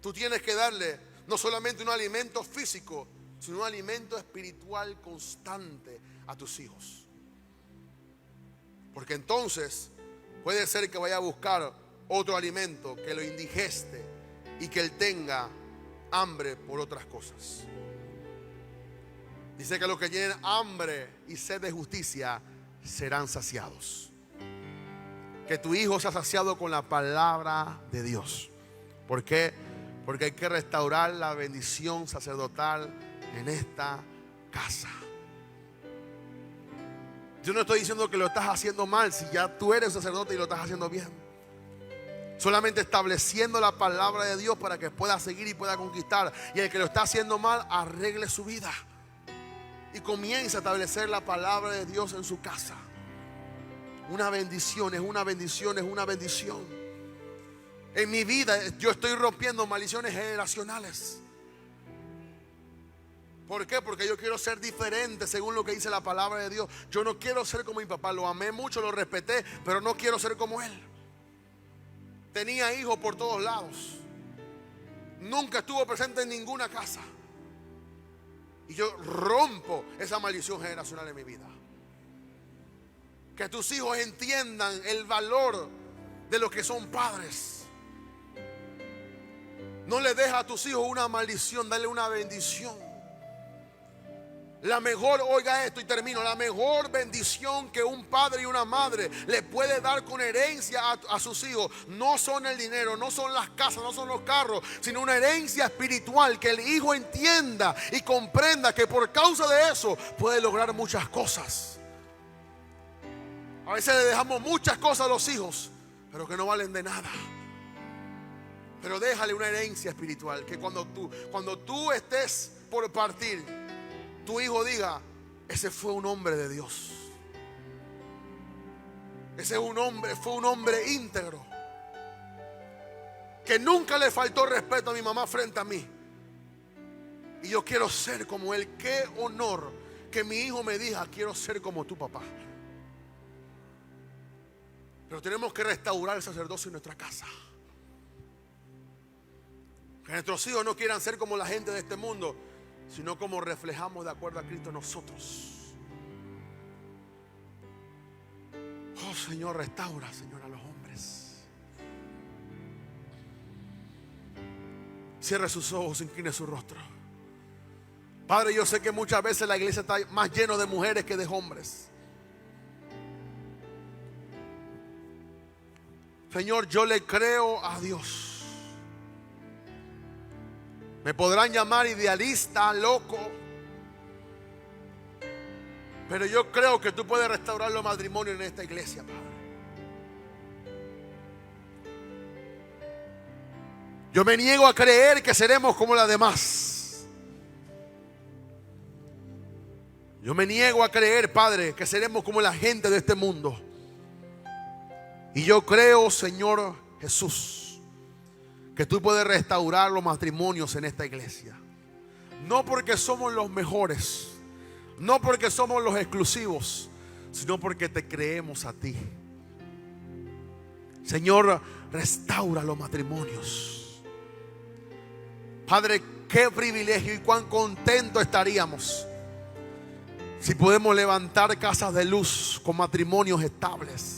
tú tienes que darle no solamente un alimento físico, sino un alimento espiritual constante a tus hijos. Porque entonces puede ser que vaya a buscar otro alimento que lo indigeste y que él tenga hambre por otras cosas. Dice que los que tienen hambre y sed de justicia serán saciados. Que tu hijo sea saciado con la palabra de Dios. ¿Por qué? Porque hay que restaurar la bendición sacerdotal en esta casa. Yo no estoy diciendo que lo estás haciendo mal, si ya tú eres sacerdote y lo estás haciendo bien. Solamente estableciendo la palabra de Dios para que pueda seguir y pueda conquistar. Y el que lo está haciendo mal, arregle su vida y comience a establecer la palabra de Dios en su casa. Una bendición, es una bendición, es una bendición. En mi vida yo estoy rompiendo maldiciones generacionales. ¿Por qué? Porque yo quiero ser diferente según lo que dice la palabra de Dios. Yo no quiero ser como mi papá. Lo amé mucho, lo respeté, pero no quiero ser como él. Tenía hijos por todos lados. Nunca estuvo presente en ninguna casa. Y yo rompo esa maldición generacional en mi vida. Que tus hijos entiendan el valor de los que son padres. No le dejes a tus hijos una maldición, dale una bendición. La mejor, oiga esto y termino, la mejor bendición que un padre y una madre le puede dar con herencia a sus hijos no son el dinero, no son las casas, no son los carros, sino una herencia espiritual, que el hijo entienda y comprenda que por causa de eso puede lograr muchas cosas. A veces le dejamos muchas cosas a los hijos, pero que no valen de nada. Pero déjale una herencia espiritual, que cuando tú estés por partir, tu hijo diga, ese fue un hombre de Dios. Ese fue un hombre íntegro, que nunca le faltó respeto a mi mamá frente a mí. Y yo quiero ser como él. Qué honor que mi hijo me diga, quiero ser como tu papá. Pero tenemos que restaurar el sacerdocio en nuestra casa. Que nuestros hijos no quieran ser como la gente de este mundo, sino como reflejamos de acuerdo a Cristo nosotros. Oh Señor, restaura, Señor, a los hombres. Cierre sus ojos, incline su rostro. Padre, yo sé que muchas veces la iglesia está más llena de mujeres que de hombres. Señor, yo le creo a Dios. Me podrán llamar idealista, loco, pero yo creo que tú puedes restaurar los matrimonios en esta iglesia, Padre. Yo me niego a creer que seremos como las demás. Yo me niego a creer, Padre, que seremos como la gente de este mundo. Y yo creo, Señor Jesús, que tú puedes restaurar los matrimonios en esta iglesia. No porque somos los mejores, no porque somos los exclusivos, sino porque te creemos a ti. Señor, restaura los matrimonios. Padre, qué privilegio y cuán contentos estaríamos si podemos levantar casas de luz con matrimonios estables.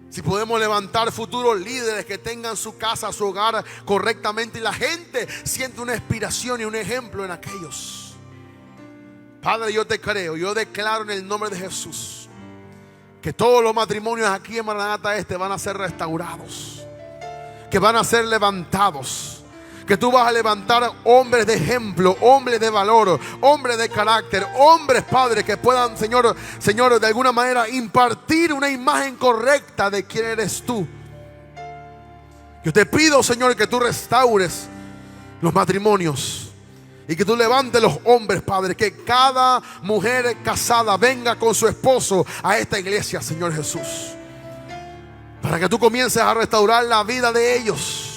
Si podemos levantar futuros líderes que tengan su casa, su hogar correctamente, y la gente siente una inspiración y un ejemplo en aquellos. Padre, yo te creo, yo declaro en el nombre de Jesús que todos los matrimonios aquí en Maranata Este van a ser restaurados, que van a ser levantados, que tú vas a levantar hombres de ejemplo, hombres de valor, hombres de carácter, hombres, Padre, que puedan, Señor, de alguna manera impartir una imagen correcta de quién eres tú. Yo te pido, Señor, que tú restaures los matrimonios, Y que tú levantes los hombres, Padre. Que cada mujer casada venga con su esposo a esta iglesia, Señor Jesús. Para que tú comiences a restaurar la vida de ellos.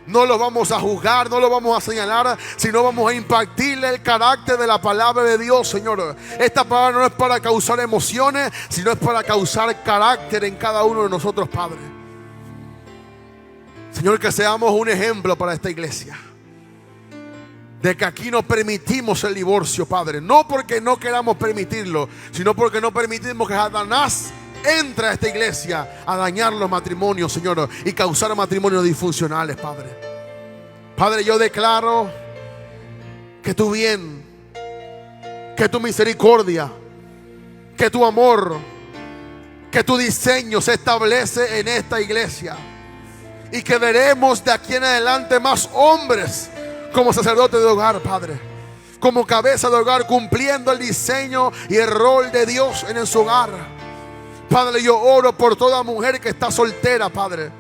No los vamos a juzgar, no los vamos a señalar, sino vamos a impartirle el carácter de la palabra de Dios, Señor. Esta palabra no es para causar emociones, sino es para causar carácter en cada uno de nosotros, Padre. Señor, que seamos un ejemplo para esta iglesia. De que aquí no permitimos el divorcio, Padre. No porque no queramos permitirlo, sino porque no permitimos que Satanás entre a esta iglesia a dañar los matrimonios, Señor, y causar matrimonios disfuncionales, Padre. Padre, yo declaro que tu bien, que tu misericordia, que tu amor, que tu diseño se establece en esta iglesia. Y que veremos de aquí en adelante más hombres como sacerdote de hogar, Padre, como cabeza de hogar, cumpliendo el diseño y el rol de Dios en su hogar. Padre, yo oro por toda mujer que está soltera, Padre,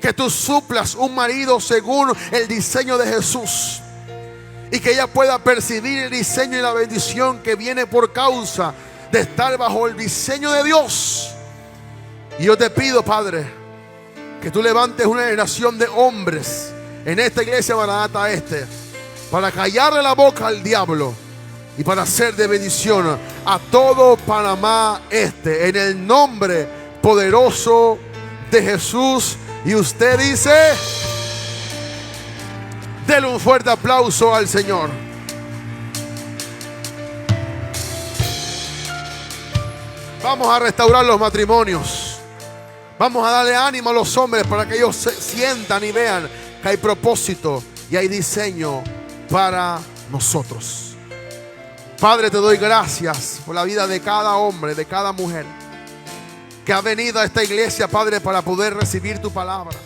que tú suplas un marido según el diseño de Jesús, y que ella pueda percibir el diseño y la bendición que viene por causa de estar bajo el diseño de Dios. Y yo te pido, Padre, que tú levantes una generación de hombres en esta iglesia Maranata para callarle la boca al diablo y para hacer de bendición a todo Panamá en el nombre poderoso de Jesús. Y usted dice, denle un fuerte aplauso al Señor. Vamos a restaurar los matrimonios. Vamos a darle ánimo a los hombres para que ellos se sientan y vean que hay propósito y hay diseño para nosotros. Padre, te doy gracias por la vida de cada hombre, de cada mujer que ha venido a esta iglesia, Padre, para poder recibir tu palabra.